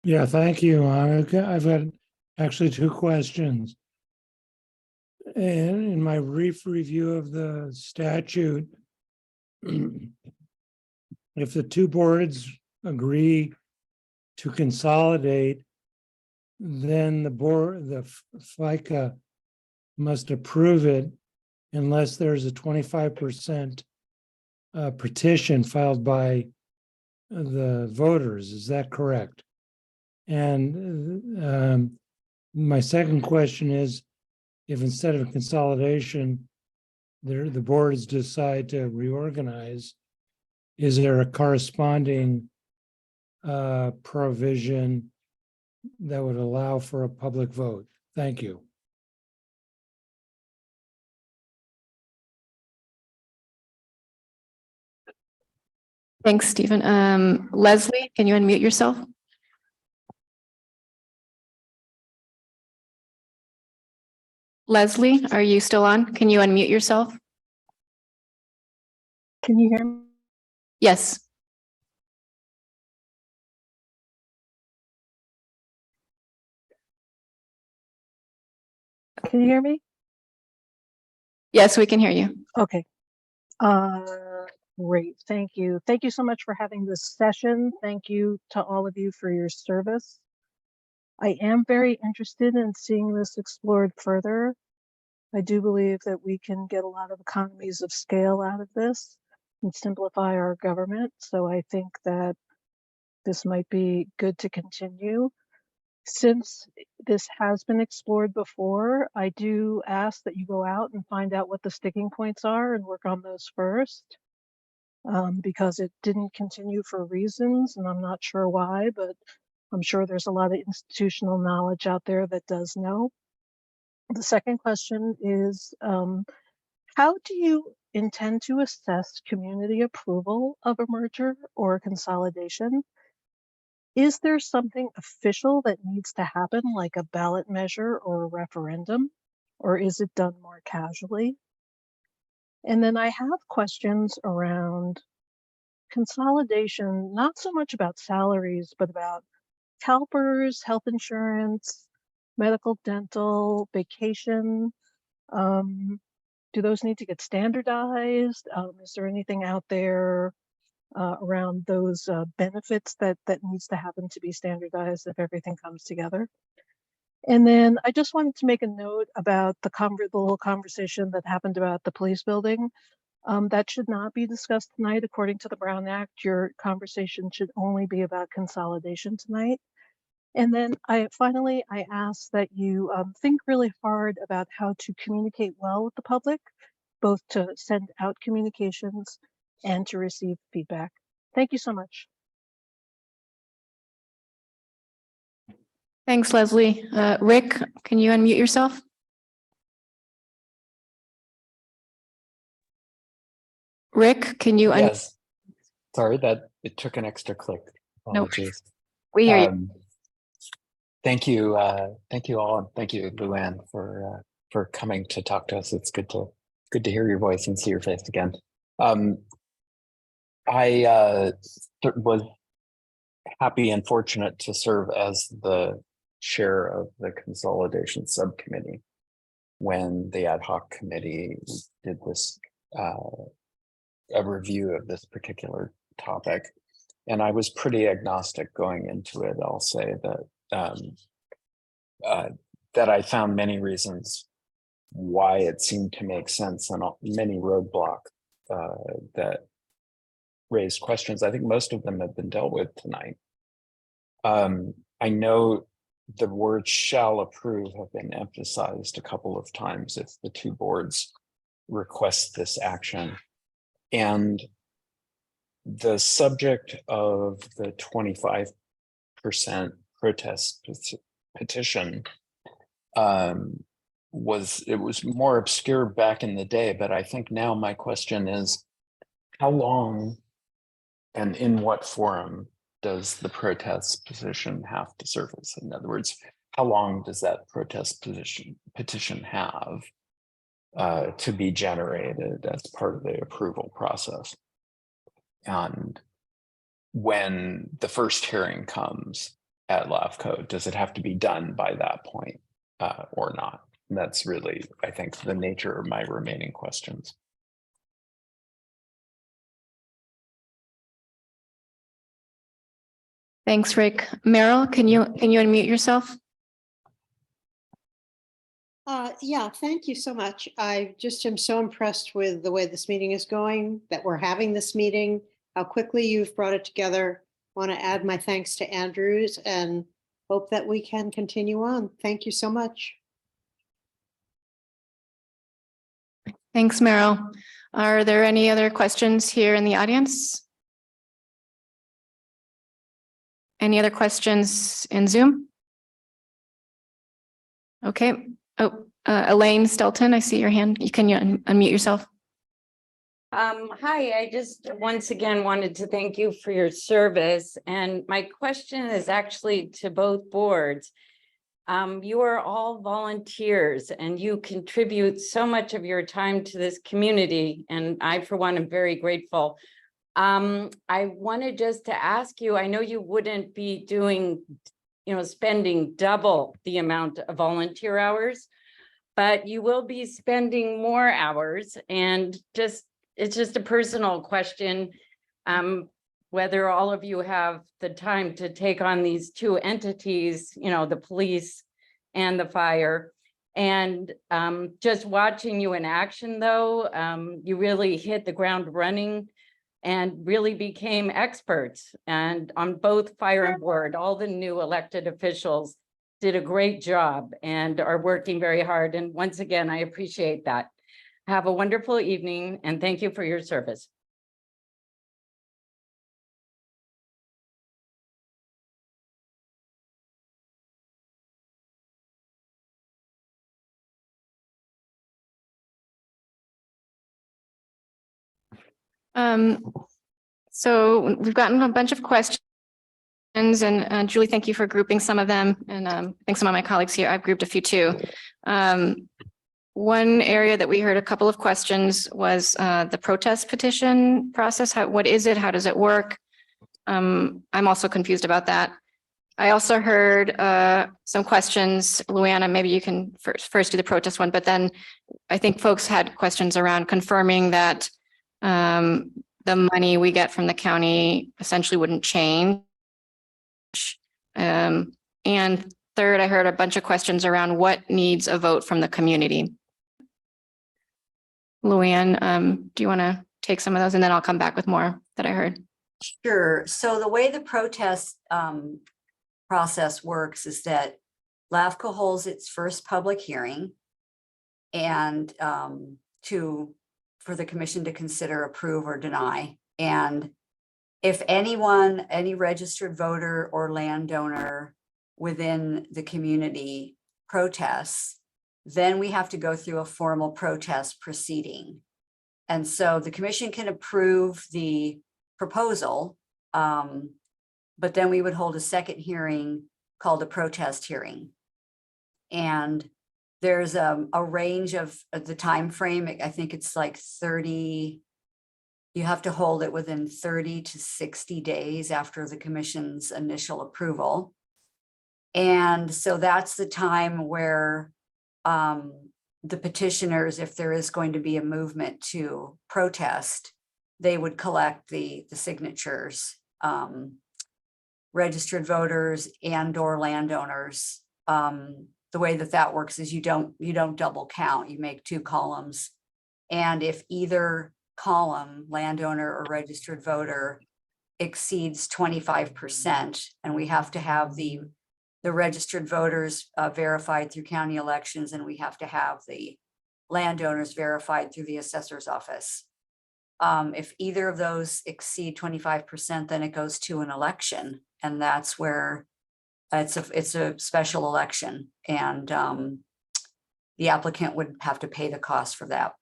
Yeah, thank you. I've got actually two questions. And in my brief review of the statute, if the two boards agree to consolidate, then the board, the FICA must approve it unless there's a 25% petition filed by the voters. Is that correct? And my second question is, if instead of consolidation, the boards decide to reorganize, is there a corresponding provision that would allow for a public vote? Thank you. Thanks, Stephen. Leslie, can you unmute yourself? Leslie, are you still on? Can you unmute yourself? Can you hear me? Yes. Can you hear me? Yes, we can hear you. Okay. Great. Thank you. Thank you so much for having this session. Thank you to all of you for your service. I am very interested in seeing this explored further. I do believe that we can get a lot of economies of scale out of this and simplify our government. So I think that this might be good to continue. Since this has been explored before, I do ask that you go out and find out what the sticking points are and work on those first, because it didn't continue for reasons, and I'm not sure why, but I'm sure there's a lot of institutional knowledge out there that does know. The second question is, how do you intend to assess community approval of a merger or a consolidation? Is there something official that needs to happen, like a ballot measure or a referendum, or is it done more casually? And then I have questions around consolidation, not so much about salaries, but about CalPERS, health insurance, medical, dental, vacation. Do those need to get standardized? Is there anything out there around those benefits that needs to happen to be standardized if everything comes together? And then I just wanted to make a note about the little conversation that happened about the police building. That should not be discussed tonight. According to the Brown Act, your conversation should only be about consolidation tonight. And then finally, I ask that you think really hard about how to communicate well with the public, both to send out communications and to receive feedback. Thank you so much. Thanks, Leslie. Rick, can you unmute yourself? Rick, can you? Yes. Sorry that it took an extra click. Apologies. No, we hear you. Thank you. Thank you all. And thank you, Luann, for coming to talk to us. It's good to hear your voice and see your face again. I was happy and fortunate to serve as the chair of the consolidation subcommittee when the ad hoc committee did this a review of this particular topic. And I was pretty agnostic going into it. I'll say that I found many reasons why it seemed to make sense and many roadblocks that raised questions. I think most of them have been dealt with tonight. I know the word shall approve have been emphasized a couple of times if the two boards request this action. And the subject of the 25% protest petition was more obscure back in the day, but I think now my question is, how long and in what forum does the protest petition have to surface? In other words, how long does that protest petition have to be generated as part of the approval process? And when the first hearing comes at LAFCO, does it have to be done by that point or not? And that's really, I think, the nature of my remaining questions. Thanks, Rick. Meryl, can you unmute yourself? Yeah, thank you so much. I just am so impressed with the way this meeting is going, that we're having this meeting, how quickly you've brought it together. Want to add my thanks to Andrews and hope that we can continue on. Thank you so much. Thanks, Meryl. Are there any other questions here in the audience? Any other questions in Zoom? Okay. Oh, Elaine Stelton, I see your hand. Can you unmute yourself? Hi, I just once again wanted to thank you for your service. And my question is actually to both boards. You are all volunteers and you contribute so much of your time to this community. And I, for one, am very grateful. I wanted just to ask you, I know you wouldn't be doing, spending double the amount of volunteer hours, but you will be spending more hours. And it's just a personal question, whether all of you have the time to take on these two entities, the police and the fire. And just watching you in action, though, you really hit the ground running and really became experts. And on both fire and board, all the new elected officials did a great job and are working very hard. And once again, I appreciate that. Have a wonderful evening and thank you for your service. So we've gotten a bunch of questions, and Julie, thank you for grouping some of them. And I think some of my colleagues here, I've grouped a few too. One area that we heard a couple of questions was the protest petition process. What is it? How does it work? I'm also confused about that. I also heard some questions. Luana, maybe you can first do the protest one, but then I think folks had questions around confirming that the money we get from the county essentially wouldn't change. And third, I heard a bunch of questions around what needs a vote from the community. Luann, do you want to take some of those and then I'll come back with more that I heard? Sure. So the way the protest process works is that LAFCO holds its first public hearing and for the commission to consider, approve, or deny. And if anyone, any registered voter or landowner within the community protests, then we have to go through a formal protest proceeding. And so the commission can approve the proposal, but then we would hold a second hearing called a protest hearing. And there's a range of the time frame. I think it's like 30. You have to hold it within 30 to 60 days after the commission's initial approval. And so that's the time where the petitioners, if there is going to be a movement to protest, they would collect the signatures, registered voters and/or landowners. The way that works is you don't double count, you make two columns. And if either column, landowner or registered voter, exceeds 25%, and we have to have the the registered voters verified through county elections, and we have to have the landowners verified through the assessor's office. If either of those exceed 25%, then it goes to an election, and that's where it's a special election, and the applicant would have to pay the cost for that.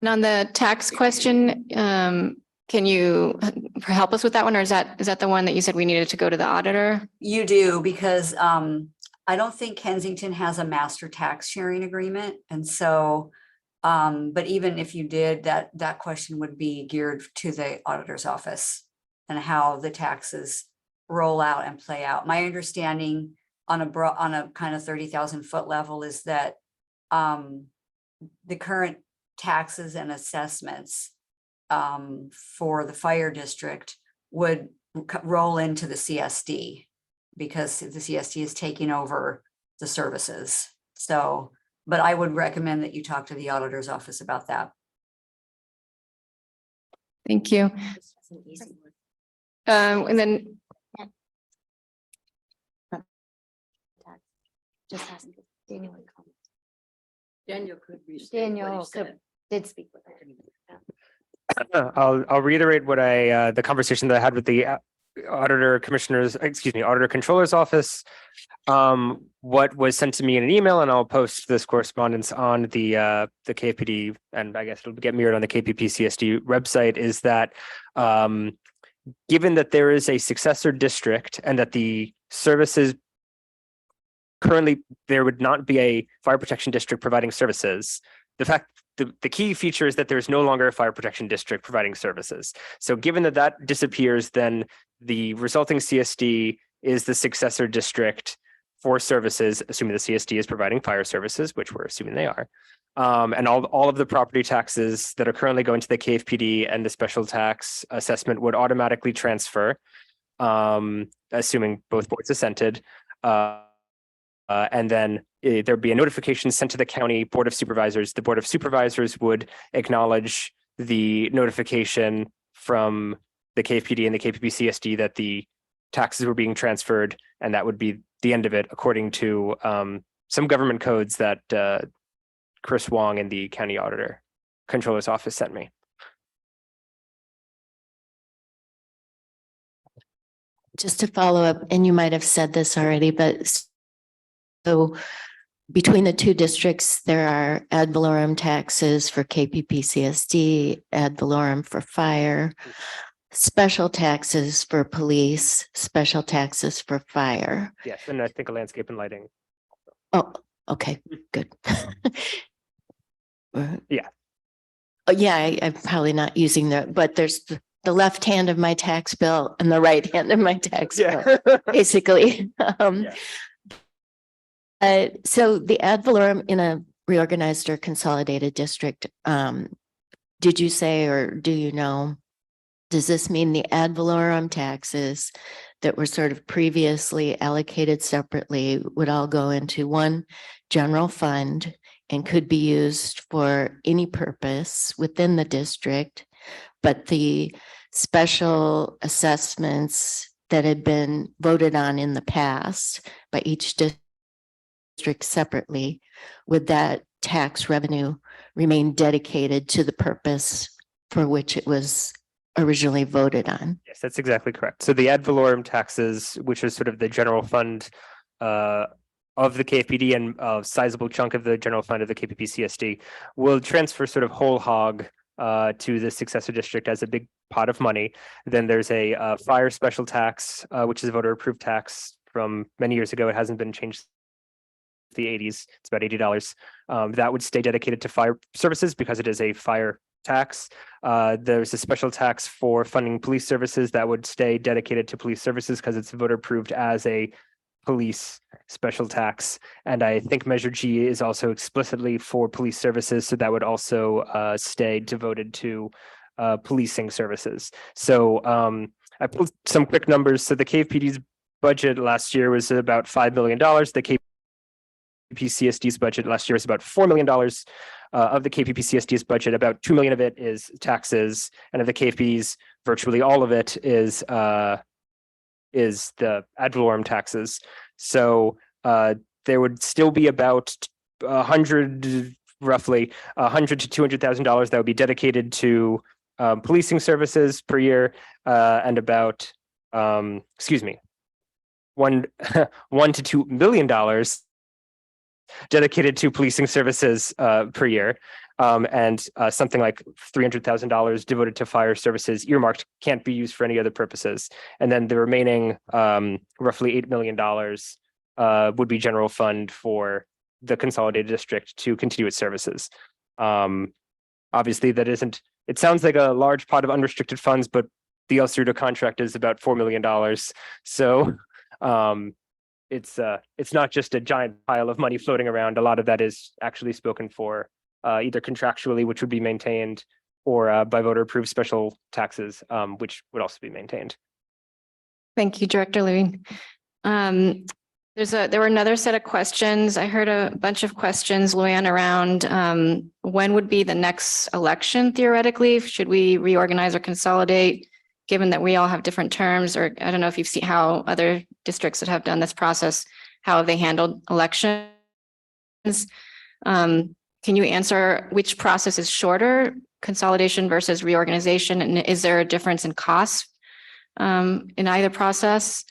And on the tax question, can you help us with that one, or is that the one that you said we needed to go to the auditor? You do, because I don't think Kensington has a master tax sharing agreement. And so, but even if you did, that question would be geared to the auditor's office and how the taxes roll out and play out. My understanding on a kind of 30,000-foot level is that the current taxes and assessments for the fire district would roll into the CSD, because the CSD is taking over the services. So, but I would recommend that you talk to the auditor's office about that. Thank you. And then Just asking. Daniel would comment. Daniel could. Did speak with her. I'll reiterate what the conversation that I had with the auditor controller's office. What was sent to me in an email, and I'll post this correspondence on the KPD, and I guess it'll get mirrored on the KPPCSD website, is that given that there is a successor district and that the services currently, there would not be a fire protection district providing services. The key feature is that there is no longer a fire protection district providing services. So given that disappears, then the resulting CSD is the successor district for services, assuming the CSD is providing fire services, which we're assuming they are. And all of the property taxes that are currently going to the KFPD and the special tax assessment would automatically transfer, assuming both boards assented. And then there'd be a notification sent to the county board of supervisors. The board of supervisors would acknowledge the notification from the KFPD and the KPPCSD that the taxes were being transferred, and that would be the end of it, according to some government codes that Chris Wong and the county auditor controller's office sent me. Just to follow up, and you might have said this already, but so between the two districts, there are ad valorem taxes for KPPCSD, ad valorem for fire, special taxes for police, special taxes for fire. Yes, and I think a landscape and lighting. Oh, okay, good. Yeah. Oh, yeah, I'm probably not using but there's the left hand of my tax bill and the right hand of my tax bill, basically. So the ad valorem in a reorganized or consolidated district, did you say, or do you know, does this mean the ad valorem taxes that were sort of previously allocated separately would all go into one general fund and could be used for any purpose within the district, but the special assessments that had been voted on in the past by each district separately, would that tax revenue remain dedicated to the purpose for which it was originally voted on? Yes, that's exactly correct. So the ad valorem taxes, which is sort of the general fund of the KFPD and a sizable chunk of the general fund of the KPPCSD, will transfer sort of whole hog to the successor district as a big pot of money. Then there's a fire special tax, which is a voter approved tax from many years ago. It hasn't been changed the 80s. It's about $80. That would stay dedicated to fire services because it is a fire tax. There's a special tax for funding police services that would stay dedicated to police services because it's voter approved as a police special tax. And I think Measure G is also explicitly for police services, so that would also stay devoted to policing services. So I pulled some quick numbers. So the KFPD's budget last year was about $5 million. The KPPCSD's budget last year is about $4 million. Of the KPPCSD's budget, about 2 million of it is taxes, and of the KP's, virtually all of it is the ad valorem taxes. So there would still be about roughly $100,000 to $200,000 that would be dedicated to policing services per year, and about $1 to $2 million dedicated to policing services per year, and something like $300,000 devoted to fire services earmarked can't be used for any other purposes. And then the remaining roughly $8 million would be general fund for the consolidated district to continue its services. Obviously, that isn't. It sounds like a large pot of unrestricted funds, but the El Cerrito contract is about $4 million. So it's not just a giant pile of money floating around. A lot of that is actually spoken for either contractually, which would be maintained, or by voter approved special taxes, which would also be maintained. Thank you, Director Levine. There were another set of questions. I heard a bunch of questions, Luann, around when would be the next election theoretically? Should we reorganize or consolidate, given that we all have different terms? Or I don't know if you've seen how other districts that have done this process, how have they handled elections? Can you answer which process is shorter, consolidation versus reorganization? And is there a difference in cost in either process?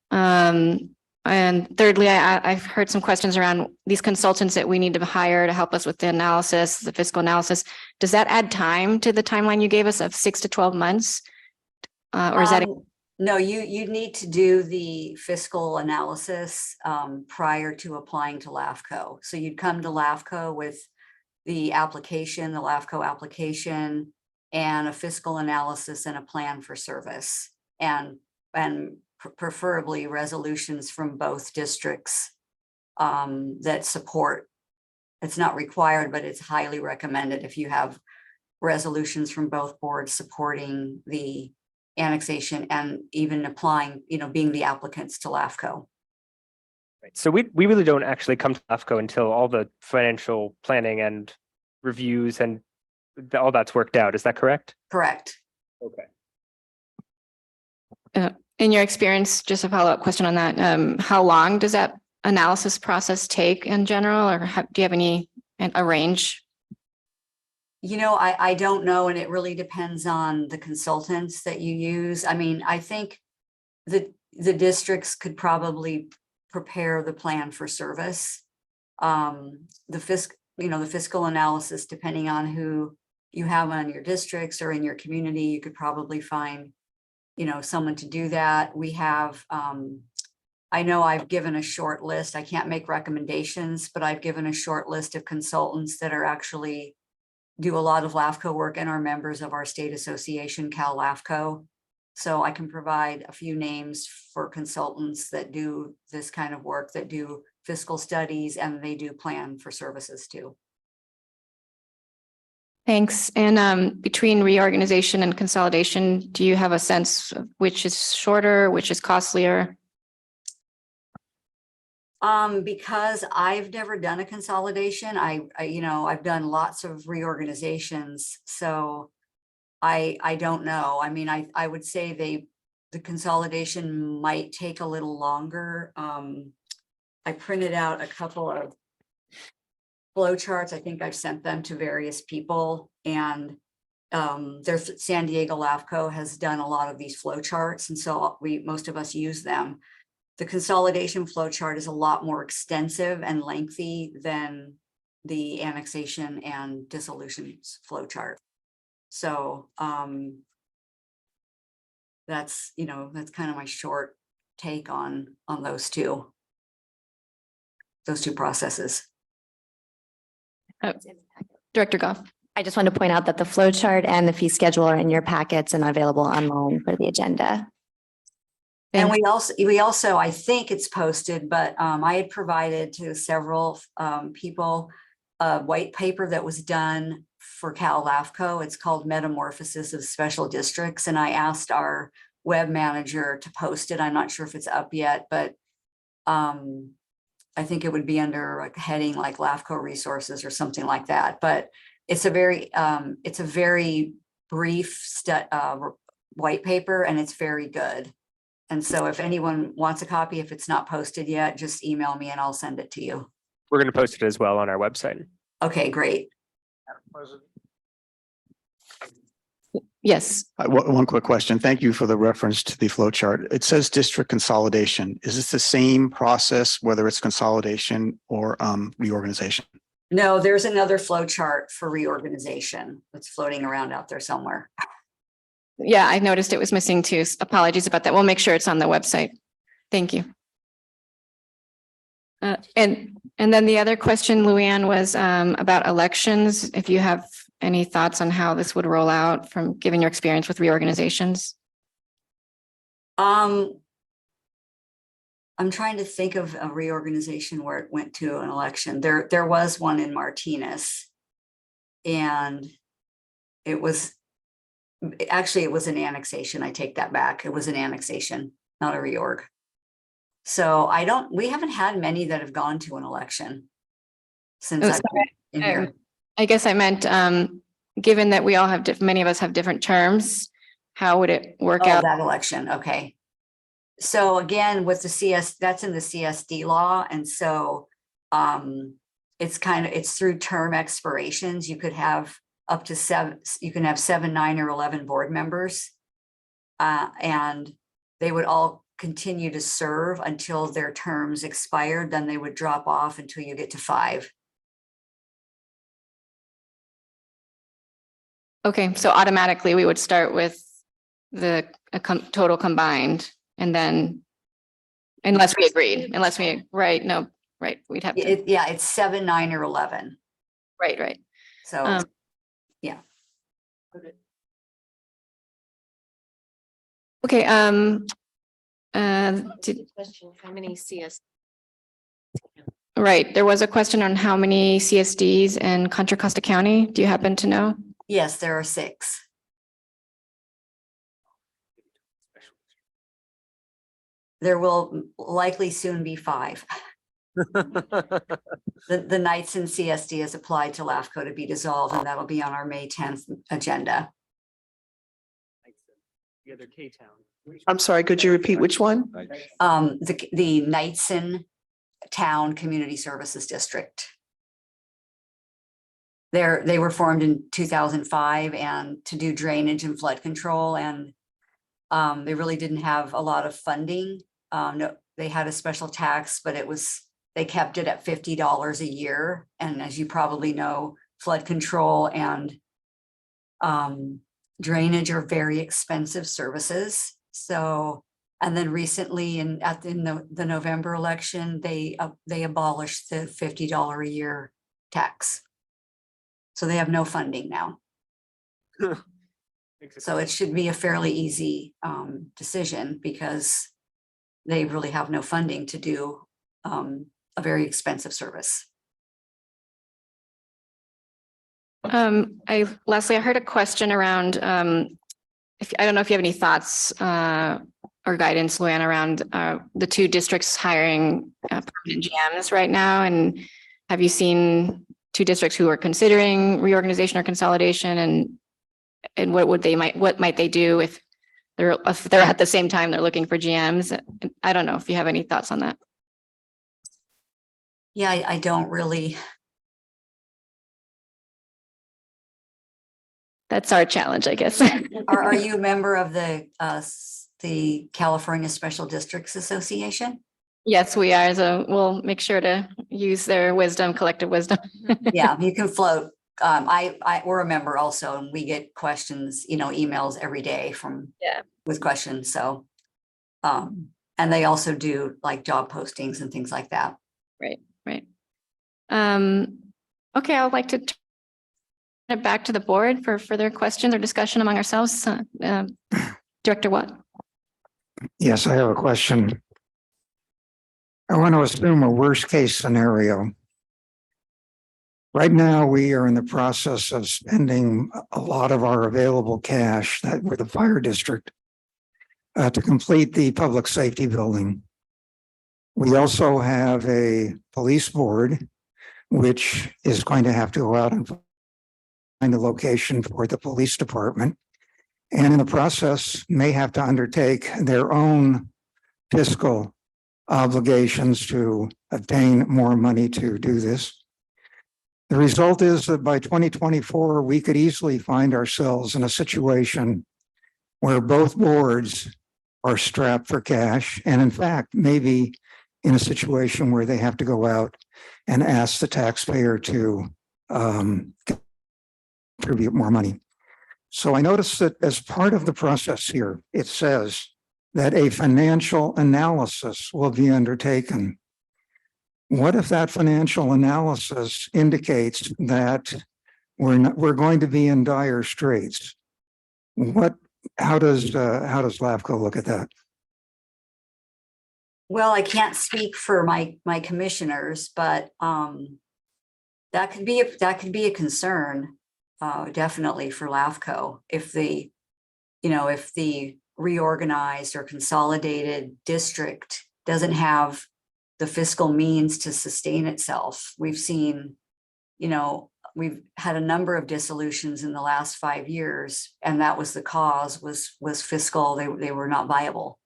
And thirdly, I've heard some questions around these consultants that we need to hire to help us with the analysis, the fiscal analysis. Does that add time to the timeline you gave us of 6 to 12 months? Or is that? No, you need to do the fiscal analysis prior to applying to LAFCO. So you'd come to LAFCO with the application, the LAFCO application, and a fiscal analysis and a plan for service, and preferably resolutions from both districts that support. It's not required, but it's highly recommended if you have resolutions from both boards supporting the annexation and even applying, being the applicants to LAFCO. Right. So we really don't actually come to LAFCO until all the financial planning and reviews and all that's worked out. Is that correct? Correct. Okay. In your experience, just a follow-up question on that, how long does that analysis process take in general, or do you have a range? I don't know, and it really depends on the consultants that you use. I mean, I think the districts could probably prepare the plan for service. The fiscal analysis, depending on who you have on your districts or in your community, you could probably find someone to do that. We have, I know I've given a short list. I can't make recommendations, but I've given a short list of consultants that are actually do a lot of LAFCO work and are members of our state association, Cal LAFCO. So I can provide a few names for consultants that do this kind of work, that do fiscal studies, and they do plan for services too. Thanks. And between reorganization and consolidation, do you have a sense of which is shorter, which is costlier? Because I've never done a consolidation. I've done lots of reorganizations, so I don't know. I mean, I would say the consolidation might take a little longer. I printed out a couple of flow charts. I think I've sent them to various people, and there's San Diego LAFCO has done a lot of these flow charts, and so most of us use them. The consolidation flow chart is a lot more extensive and lengthy than the annexation and dissolution flow chart. So that's kind of my short take on those two processes. Director Goff. I just want to point out that the flow chart and the fee schedule are in your packets and available online for the agenda. And we also, I think it's posted, but I had provided to several people a white paper that was done for Cal LAFCO. It's called Metamorphosis of Special Districts. And I asked our web manager to post it. I'm not sure if it's up yet, but I think it would be under a heading like LAFCO resources or something like that, but it's a very brief white paper, and it's very good. And so if anyone wants a copy, if it's not posted yet, just email me and I'll send it to you. We're going to post it as well on our website. Okay, great. Yes. One quick question. Thank you for the reference to the flow chart. It says district consolidation. Is this the same process, whether it's consolidation or reorganization? No, there's another flow chart for reorganization that's floating around out there somewhere. Yeah, I noticed it was missing too. Apologies about that. We'll make sure it's on the website. Thank you. And then the other question, Luann, was about elections. If you have any thoughts on how this would roll out from given your experience with reorganizations? I'm trying to think of a reorganization where it went to an election. There was one in Martinez, and it was an annexation. I take that back. It was an annexation, not a reorg. So we haven't had many that have gone to an election since I've been in here. I guess I meant, given that we all have, many of us have different terms, how would it work out? That election, okay. So again, with the that's in the CSD law. And so it's through term expirations. You could have up to 7, you can have 7, 9, or 11 board members. And they would all continue to serve until their terms expired. Then they would drop off until you get to 5. Okay, so automatically we would start with the total combined, and then unless we agreed, right, we'd have to. Yeah, it's 7, 9, or 11. Right. So, yeah. Okay, Question, how many CS? right, there was a question on how many CSDs in Contra Costa County. Do you happen to know? Yes, there are 6. There will likely soon be 5. The Knights in CSD has applied to LAFCO to be dissolved, and that'll be on our May 10th agenda. The other K-Town. I'm sorry, could you repeat which one? The Knightson Town Community Services District. They were formed in 2005 and to do drainage and flood control, and they really didn't have a lot of funding. No, they had a special tax, but they kept it at $50 a year. And as you probably know, flood control and drainage are very expensive services. So, and then recently in the November election, they abolished the $50 a year tax. So they have no funding now. So it should be a fairly easy decision, because they really have no funding to do a very expensive service. Lastly, I heard a question around, I don't know if you have any thoughts or guidance, Luann, around the 2 districts hiring permanent GMs right now. And have you seen 2 districts who are considering reorganization or consolidation, and what might they do if they're at the same time they're looking for GMs? I don't know if you have any thoughts on that. Yeah, I don't really. That's our challenge, I guess. Are you a member of the California Special Districts Association? Yes, we are. So we'll make sure to use their wisdom, collective wisdom. Yeah, you can float. We're a member also, and we get questions, emails every day with questions. So, and they also do like job postings and things like that. Right. Okay, I would like to turn it back to the board for further questions or discussion among ourselves. Director Watt. Yes, I have a question. I want to assume a worst case scenario. Right now, we are in the process of spending a lot of our available cash that we're the fire district to complete the public safety building. We also have a police board, which is going to have to go out and find a location for the police department. And in the process, may have to undertake their own fiscal obligations to obtain more money to do this. The result is that by 2024, we could easily find ourselves in a situation where both boards are strapped for cash, and in fact, maybe in a situation where they have to go out and ask the taxpayer to contribute more money. So I noticed that as part of the process here, it says that a financial analysis will be undertaken. What if that financial analysis indicates that we're going to be in dire straits? How does LAFCO look at that? Well, I can't speak for my commissioners, but that could be a concern, definitely for LAFCO if the reorganized or consolidated district doesn't have the fiscal means to sustain itself. We've seen, we've had a number of dissolutions in the last 5 years, and that was the cause was fiscal. They were not viable.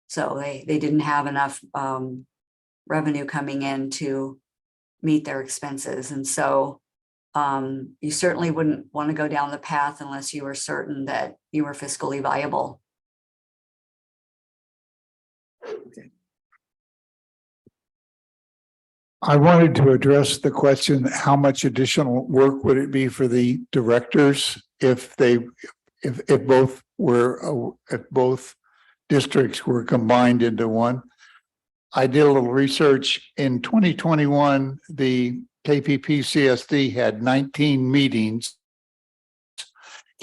So they didn't have enough revenue coming in to meet their expenses. And so you certainly wouldn't want to go down the path unless you were certain that you were fiscally viable. I wanted to address the question, how much additional work would it be for the directors if both districts were combined into one? I did a little research. In 2021, the KPPCSD had 19 meetings.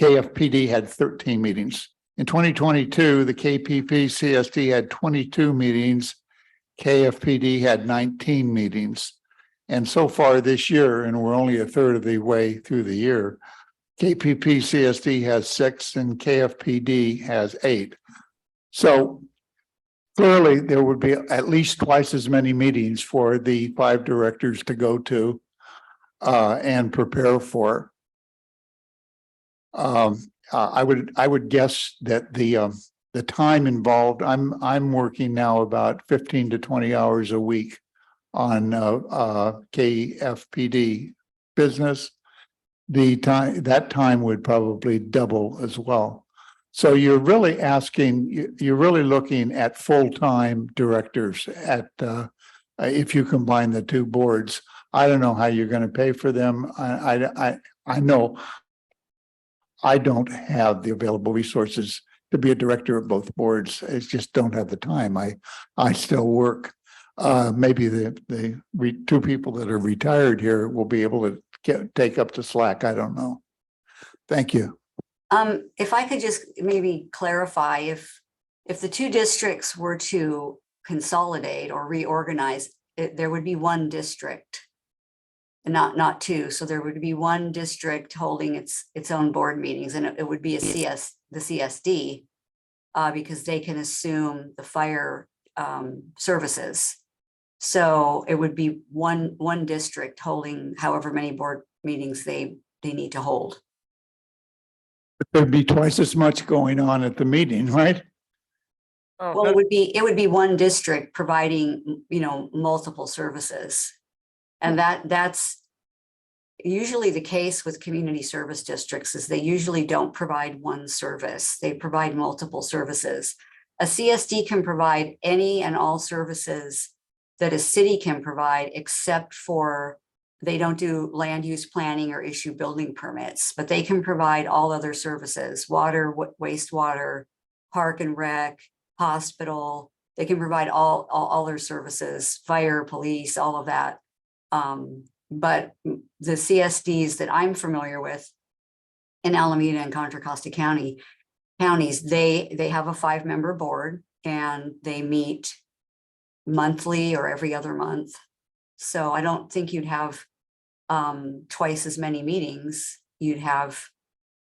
KFPD had 13 meetings. In 2022, the KPPCSD had 22 meetings. KFPD had 19 meetings. And so far this year, and we're only a third of the way through the year, KPPCSD has 6 and KFPD has 8. So clearly there would be at least twice as many meetings for the 5 directors to go to and prepare for. I would guess that the time involved, I'm working now about 15 to 20 hours a week on KFPD business. That time would probably double as well. So you're really looking at full-time directors if you combine the 2 boards. I don't know how you're going to pay for them. I know I don't have the available resources to be a director of both boards. I just don't have the time. I still work. Maybe the 2 people that are retired here will be able to take up the slack. I don't know. Thank you. If I could just maybe clarify, if the 2 districts were to consolidate or reorganize, there would be 1 district and not 2. So there would be 1 district holding its own board meetings, and it would be the CSD, because they can assume the fire services. So it would be one district holding however many board meetings they need to hold. There'd be twice as much going on at the meeting, right? Well, it would be 1 district providing, multiple services. And that's usually the case with community service districts, is they usually don't provide 1 service. They provide multiple services. A CSD can provide any and all services that a city can provide, except for they don't do land use planning or issue building permits, but they can provide all other services: water, wastewater, park and rec, hospital. They can provide all their services, fire, police, all of that. But the CSDs that I'm familiar with in Alameda and Contra Costa counties, they have a 5-member board, and they meet monthly or every other month. So I don't think you'd have twice as many meetings. You'd have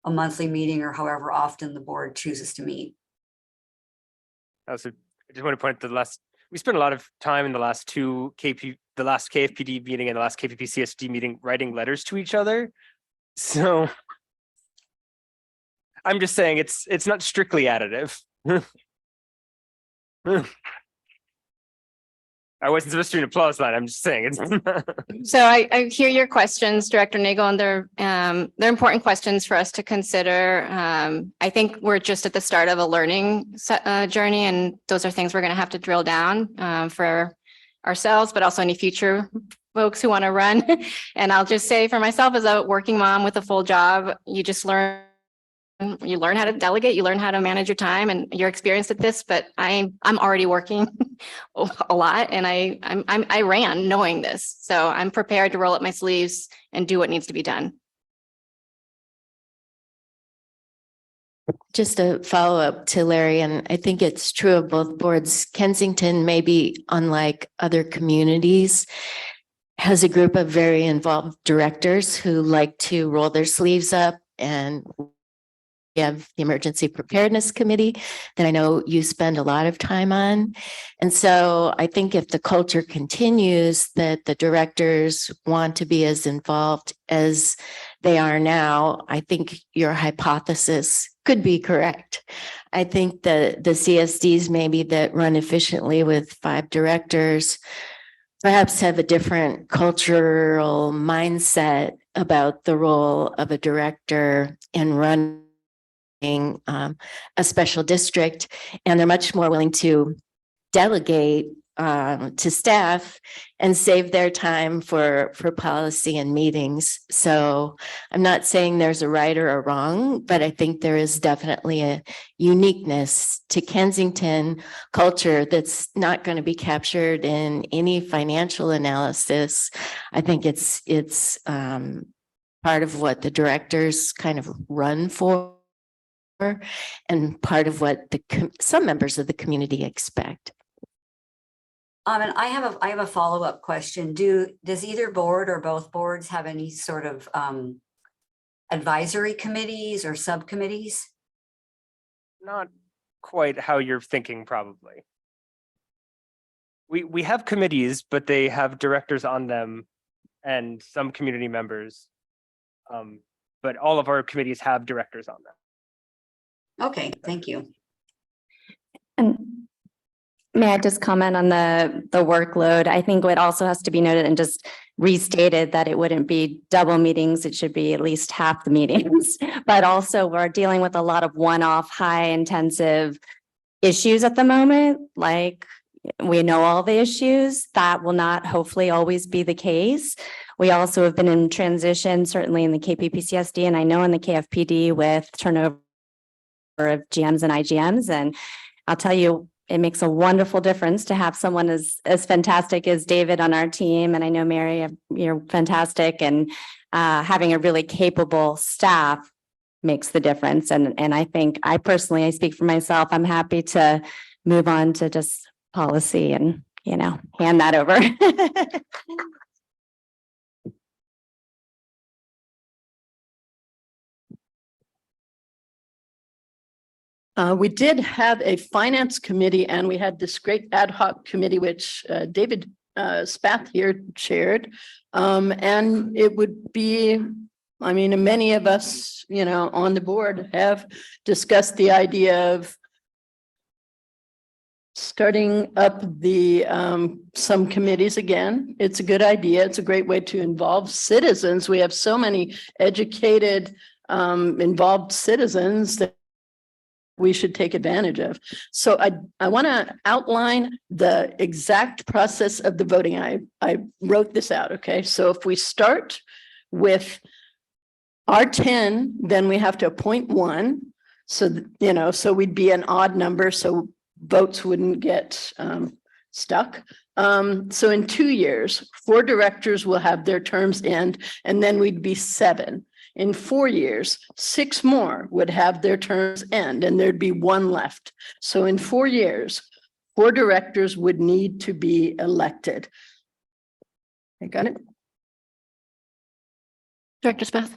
a monthly meeting, or however often the board chooses to meet. So I just want to point to we spent a lot of time in the last the last KFPD meeting and the last KPPCSD meeting writing letters to each other. So I'm just saying it's not strictly additive. I wasn't supposed to do an applause line. I'm just saying it's. So I hear your questions, Director Nagel, and they're important questions for us to consider. I think we're just at the start of a learning journey, and those are things we're going to have to drill down for ourselves, but also any future folks who want to run. And I'll just say for myself, as a working mom with a full job, you just learn how to delegate, you learn how to manage your time, and you're experienced at this, but I'm already working a lot, and I ran knowing this. So I'm prepared to roll up my sleeves and do what needs to be done. Just a follow up to Larry, and I think it's true of both boards. Kensington, maybe unlike other communities, has a group of very involved directors who like to roll their sleeves up, and we have the Emergency Preparedness Committee that I know you spend a lot of time on. And so I think if the culture continues that the directors want to be as involved as they are now, I think your hypothesis could be correct. I think the CSDs maybe that run efficiently with 5 directors perhaps have a different cultural mindset about the role of a director in running a special district, and they're much more willing to delegate to staff and save their time for policy and meetings. So I'm not saying there's a right or a wrong, but I think there is definitely a uniqueness to Kensington culture that's not going to be captured in any financial analysis. I think it's part of what the directors kind of run for, and part of what some members of the community expect. And I have a follow-up question. Does either board or both boards have any sort of advisory committees or subcommittees? Not quite how you're thinking, probably. We have committees, but they have directors on them and some community members. But all of our committees have directors on them. Okay, thank you. And may I just comment on the workload? I think what also has to be noted and just restated that it wouldn't be double meetings. It should be at least half the meetings. But also we're dealing with a lot of one-off high intensive issues at the moment. Like we know all the issues. That will not hopefully always be the case. We also have been in transition, certainly in the KPPCSD, and I know in the KFPD with turnover of GMs and IGMs. And I'll tell you, it makes a wonderful difference to have someone as fantastic as David on our team. And I know Mary, you're fantastic, and having a really capable staff makes the difference. And I think I speak for myself. I'm happy to move on to just policy and, hand that over. We did have a finance committee, and we had this great ad hoc committee, which David Spath here chaired. And it would be, many of us, on the board have discussed the idea of starting up the some committees again. It's a good idea. It's a great way to involve citizens. We have so many educated, involved citizens that we should take advantage of. So I want to outline the exact process of the voting. I wrote this out. Okay. So if we start with our 10, then we have to appoint 1. So, so we'd be an odd number. So votes wouldn't get stuck. So in 2 years, 4 directors will have their terms end, and then we'd be 7. In 4 years, 6 more would have their terms end, and there'd be 1 left. So in 4 years, 4 directors would need to be elected. I got it? Director Spath.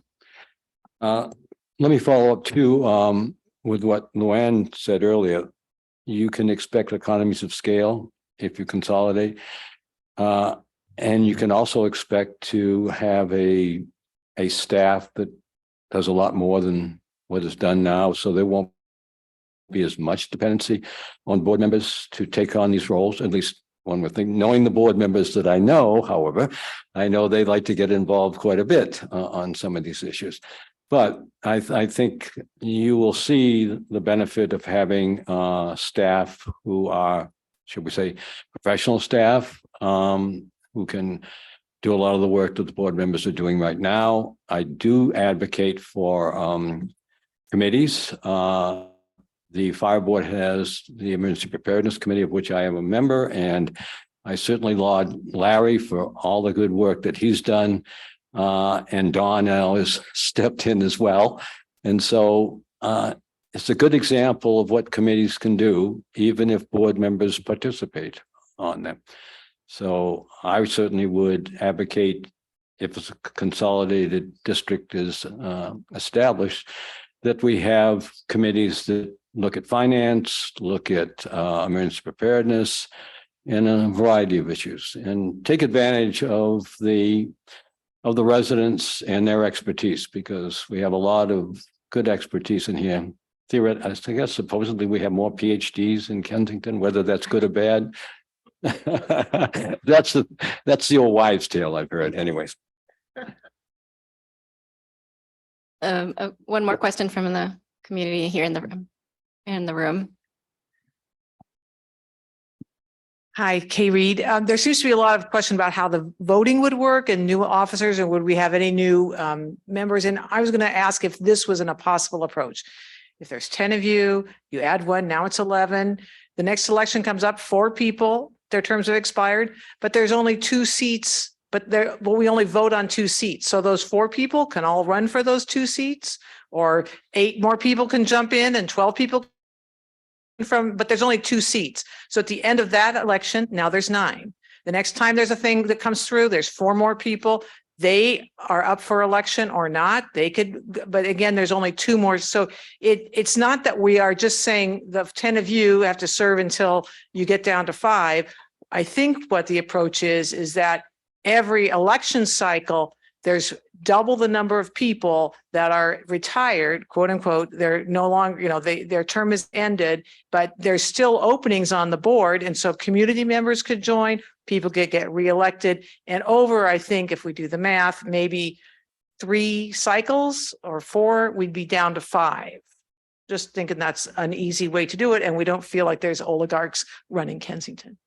Let me follow up too with what Luann said earlier. You can expect economies of scale if you consolidate. And you can also expect to have a staff that does a lot more than what is done now. So there won't be as much dependency on board members to take on these roles, at least one would think. Knowing the board members that I know, however, I know they like to get involved quite a bit on some of these issues. But I think you will see the benefit of having staff who are, should we say, professional staff, who can do a lot of the work that the board members are doing right now. I do advocate for committees. The fire board has the emergency preparedness committee, of which I am a member, and I certainly laud Larry for all the good work that he's done. And Dawn now has stepped in as well. And so it's a good example of what committees can do, even if board members participate on them. So I certainly would advocate, if a consolidated district is established, that we have committees that look at finance, look at emergency preparedness, and a variety of issues, and take advantage of the residents and their expertise, because we have a lot of good expertise in here. Theoretically, I guess supposedly we have more PhDs in Kensington, whether that's good or bad. That's the old wives' tale I've heard. Anyways. One more question from the community here in the room. Hi, Kay Reed. There seems to be a lot of question about how the voting would work and new officers, and would we have any new members? And I was going to ask if this was a possible approach. If there's 10 of you, you add one, now it's 11. The next election comes up, 4 people, their terms have expired, but there's only 2 seats, we only vote on 2 seats. So those 4 people can all run for those 2 seats, or 8 more people can jump in and 12 people but there's only 2 seats. So at the end of that election, now there's 9. The next time there's a thing that comes through, there's 4 more people. They are up for election or not. They could, but again, there's only 2 more. So it's not that we are just saying the 10 of you have to serve until you get down to 5. I think what the approach is that every election cycle, there's double the number of people that are retired, quote unquote. They're no longer, their term is ended, but there's still openings on the board. And so community members could join, people could get reelected. And over, I think if we do the math, maybe 3 cycles or 4, we'd be down to 5. Just thinking that's an easy way to do it. And we don't feel like there's oligarchs running Kensington.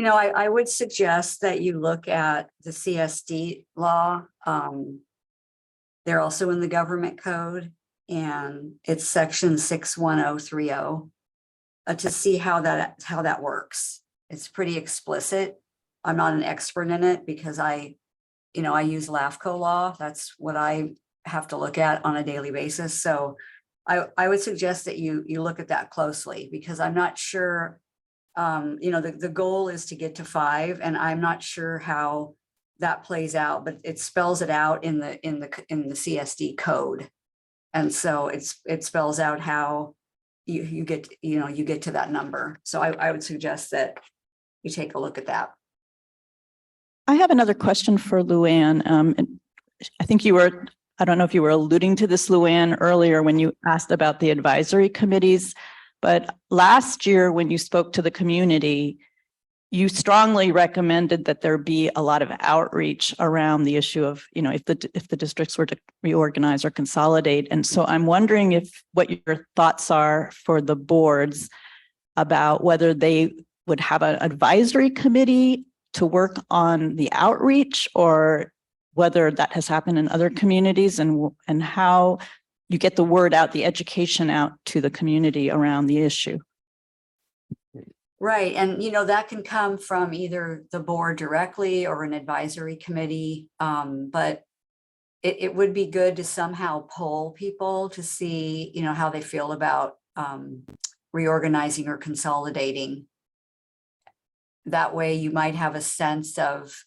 I would suggest that you look at the CSD law. They're also in the government code, and it's section 61030 to see how that works. It's pretty explicit. I'm not an expert in it because I use LAFCO law. That's what I have to look at on a daily basis. So I would suggest that you look at that closely, because I'm not sure. The goal is to get to 5, and I'm not sure how that plays out, but it spells it out in the CSD code. And so it spells out how you get to that number. So I would suggest that you take a look at that. I have another question for Luann. I think I don't know if you were alluding to this, Luann, earlier when you asked about the advisory committees. But last year, when you spoke to the community, you strongly recommended that there be a lot of outreach around the issue of, if the districts were to reorganize or consolidate. And so I'm wondering what your thoughts are for the boards about whether they would have an advisory committee to work on the outreach, or whether that has happened in other communities, and how you get the word out, the education out to the community around the issue. Right. And, that can come from either the board directly or an advisory committee. But it would be good to somehow poll people to see, how they feel about reorganizing or consolidating. That way you might have a sense of,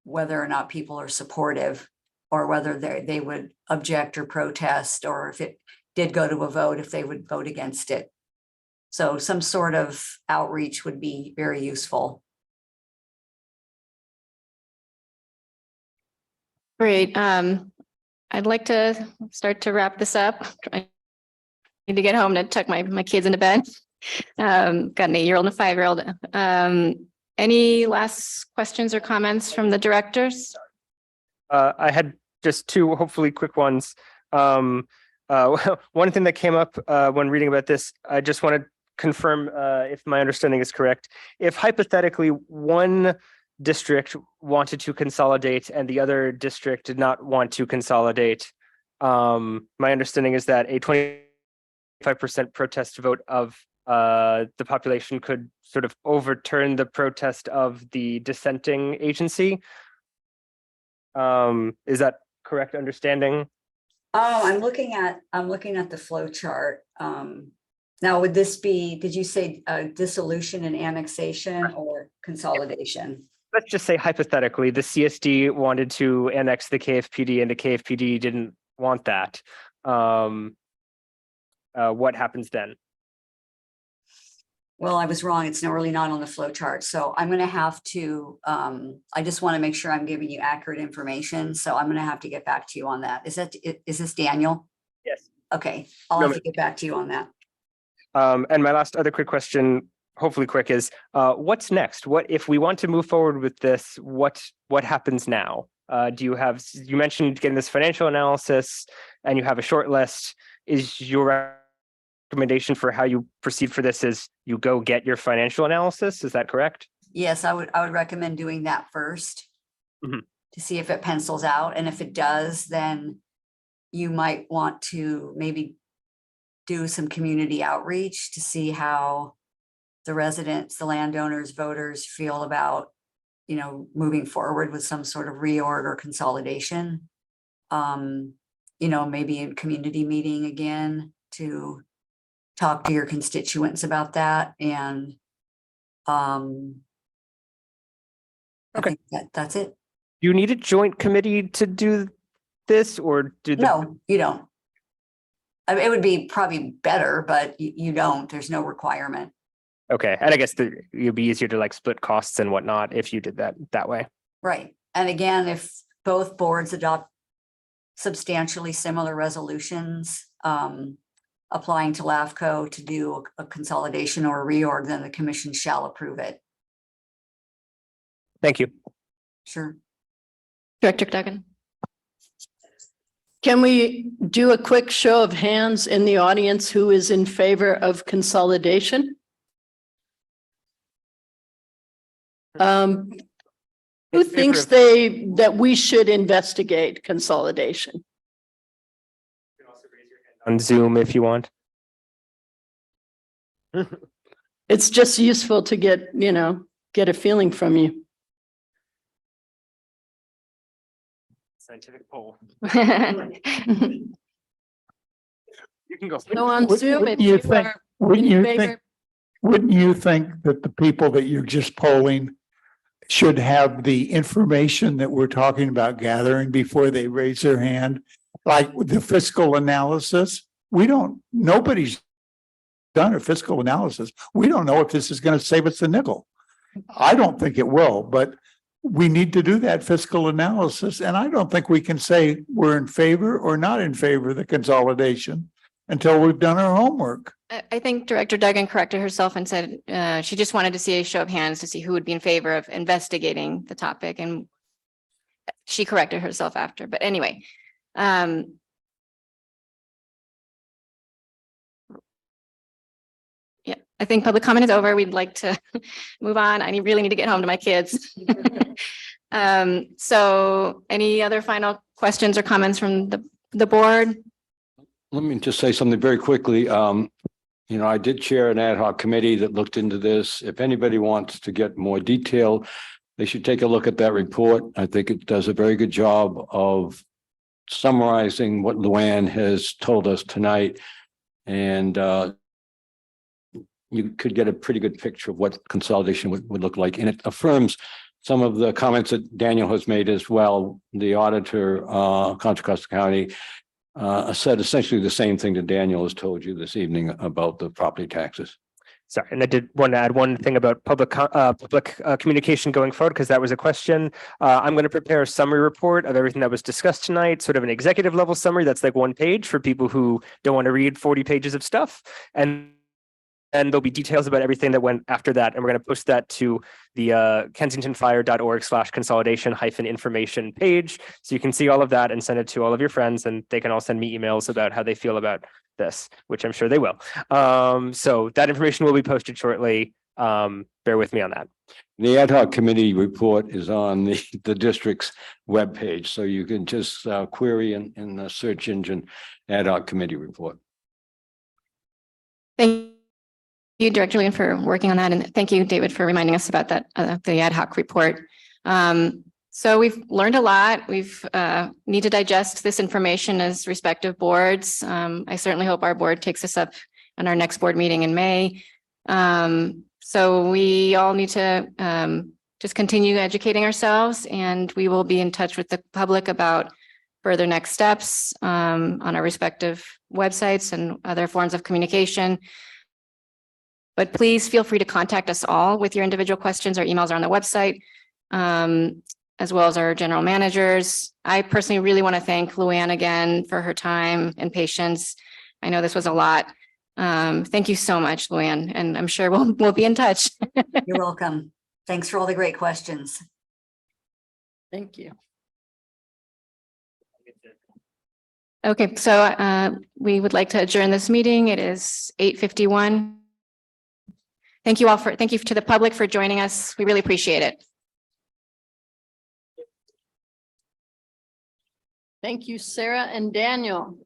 whether or not people are supportive, or whether they would object or protest, or if it did go to a vote, if they would vote against it. So some sort of outreach would be very useful. Great. I'd like to start to wrap this up. I need to get home to tuck my kids into bed. Got an 8-year-old and a 5-year-old. Any last questions or comments from the directors? I had just two hopefully quick ones. One thing that came up when reading about this, I just want to confirm if my understanding is correct. If hypothetically one district wanted to consolidate and the other district did not want to consolidate, my understanding is that a 25% protest vote of the population could sort of overturn the protest of the dissenting agency. Is that correct understanding? Oh, I'm looking at the flow chart. Now, would this be, did you say dissolution and annexation or consolidation? Let's just say hypothetically, the CSD wanted to annex the KFPD and the KFPD didn't want that. What happens then? Well, I was wrong. It's really not on the flow chart. So I'm going to have to, I just want to make sure I'm giving you accurate information. So I'm going to have to get back to you on that. Is this Daniel? Yes. Okay. I'll have to get back to you on that. And my last other quick question, hopefully quick, is what's next? What if we want to move forward with this? What happens now? You mentioned getting this financial analysis and you have a short list. Is your recommendation for how you proceed for this is you go get your financial analysis? Is that correct? Yes, I would recommend doing that first to see if it pencils out. And if it does, then you might want to maybe do some community outreach to see how the residents, the landowners, voters feel about, moving forward with some sort of reorg or consolidation. Maybe a community meeting again to talk to your constituents about that. And okay, that's it. You need a joint committee to do this, or No, you don't. I mean, it would be probably better, but you don't. There's no requirement. Okay, and I guess it'd be easier to like split costs and whatnot if you did that way. Right. And again, if both boards adopt substantially similar resolutions applying to LAFCO to do a consolidation or a reorg, then the commission shall approve it. Thank you. Sure. Director Duggan. Can we do a quick show of hands in the audience who is in favor of consolidation? Who thinks that we should investigate consolidation? On Zoom if you want. It's just useful to get a feeling from you. Scientific poll. You can go. Go on Zoom if you you think- are Wouldn't in you favor. think, wouldn't you think that the people that you're just polling should have the information that we're talking about gathering before they raise their hand? Like with the fiscal analysis, nobody's done a fiscal analysis. We don't know if this is going to save us a nickel. I don't think it will, but we need to do that fiscal analysis. And I don't think we can say we're in favor or not in favor of the consolidation until we've done our homework. I think Director Duggan corrected herself and said she just wanted to see a show of hands to see who would be in favor of investigating the topic. And she corrected herself after. But anyway, yeah, I think public comment is over. We'd like to move on. I really need to get home to my kids. So any other final questions or comments from the board? Let me just say something very quickly. I did chair an ad hoc committee that looked into this. If anybody wants to get more detail, they should take a look at that report. I think it does a very good job of summarizing what Luann has told us tonight. And you could get a pretty good picture of what consolidation would look like. And it affirms some of the comments that Daniel has made as well. The auditor, Contra Costa County, said essentially the same thing that Daniel has told you this evening about the property taxes. Sorry, and I did want to add one thing about public communication going forward, because that was a question. I'm going to prepare a summary report of everything that was discussed tonight, sort of an executive level summary that's like 1 page for people who don't want to read 40 pages of stuff. And there'll be details about everything that went after that. And we're going to post that to the kensingtonfire.org/consolidation-information page. So you can see all of that and send it to all of your friends, and they can all send me emails about how they feel about this, which I'm sure they will. So that information will be posted shortly. Bear with me on that. The ad hoc committee report is on the district's webpage, so you can just query in the search engine ad hoc committee report. Thank you, Director Leon, for working on that. And thank you, David, for reminding us about that, the ad hoc report. So we've learned a lot. We've need to digest this information as respective boards. I certainly hope our board takes this up on our next board meeting in May. So we all need to just continue educating ourselves, and we will be in touch with the public about further next steps on our respective websites and other forms of communication. But please feel free to contact us all with your individual questions. Our emails are on the website, as well as our general managers. I personally really want to thank Luann again for her time and patience. I know this was a lot. Thank you so much, Luann, and I'm sure we'll be in touch. You're welcome. Thanks for all the great questions. Thank you. Okay, so we would like to adjourn this meeting. It is 8:51. Thank you to the public for joining us. We really appreciate it. Thank you, Sarah and Daniel.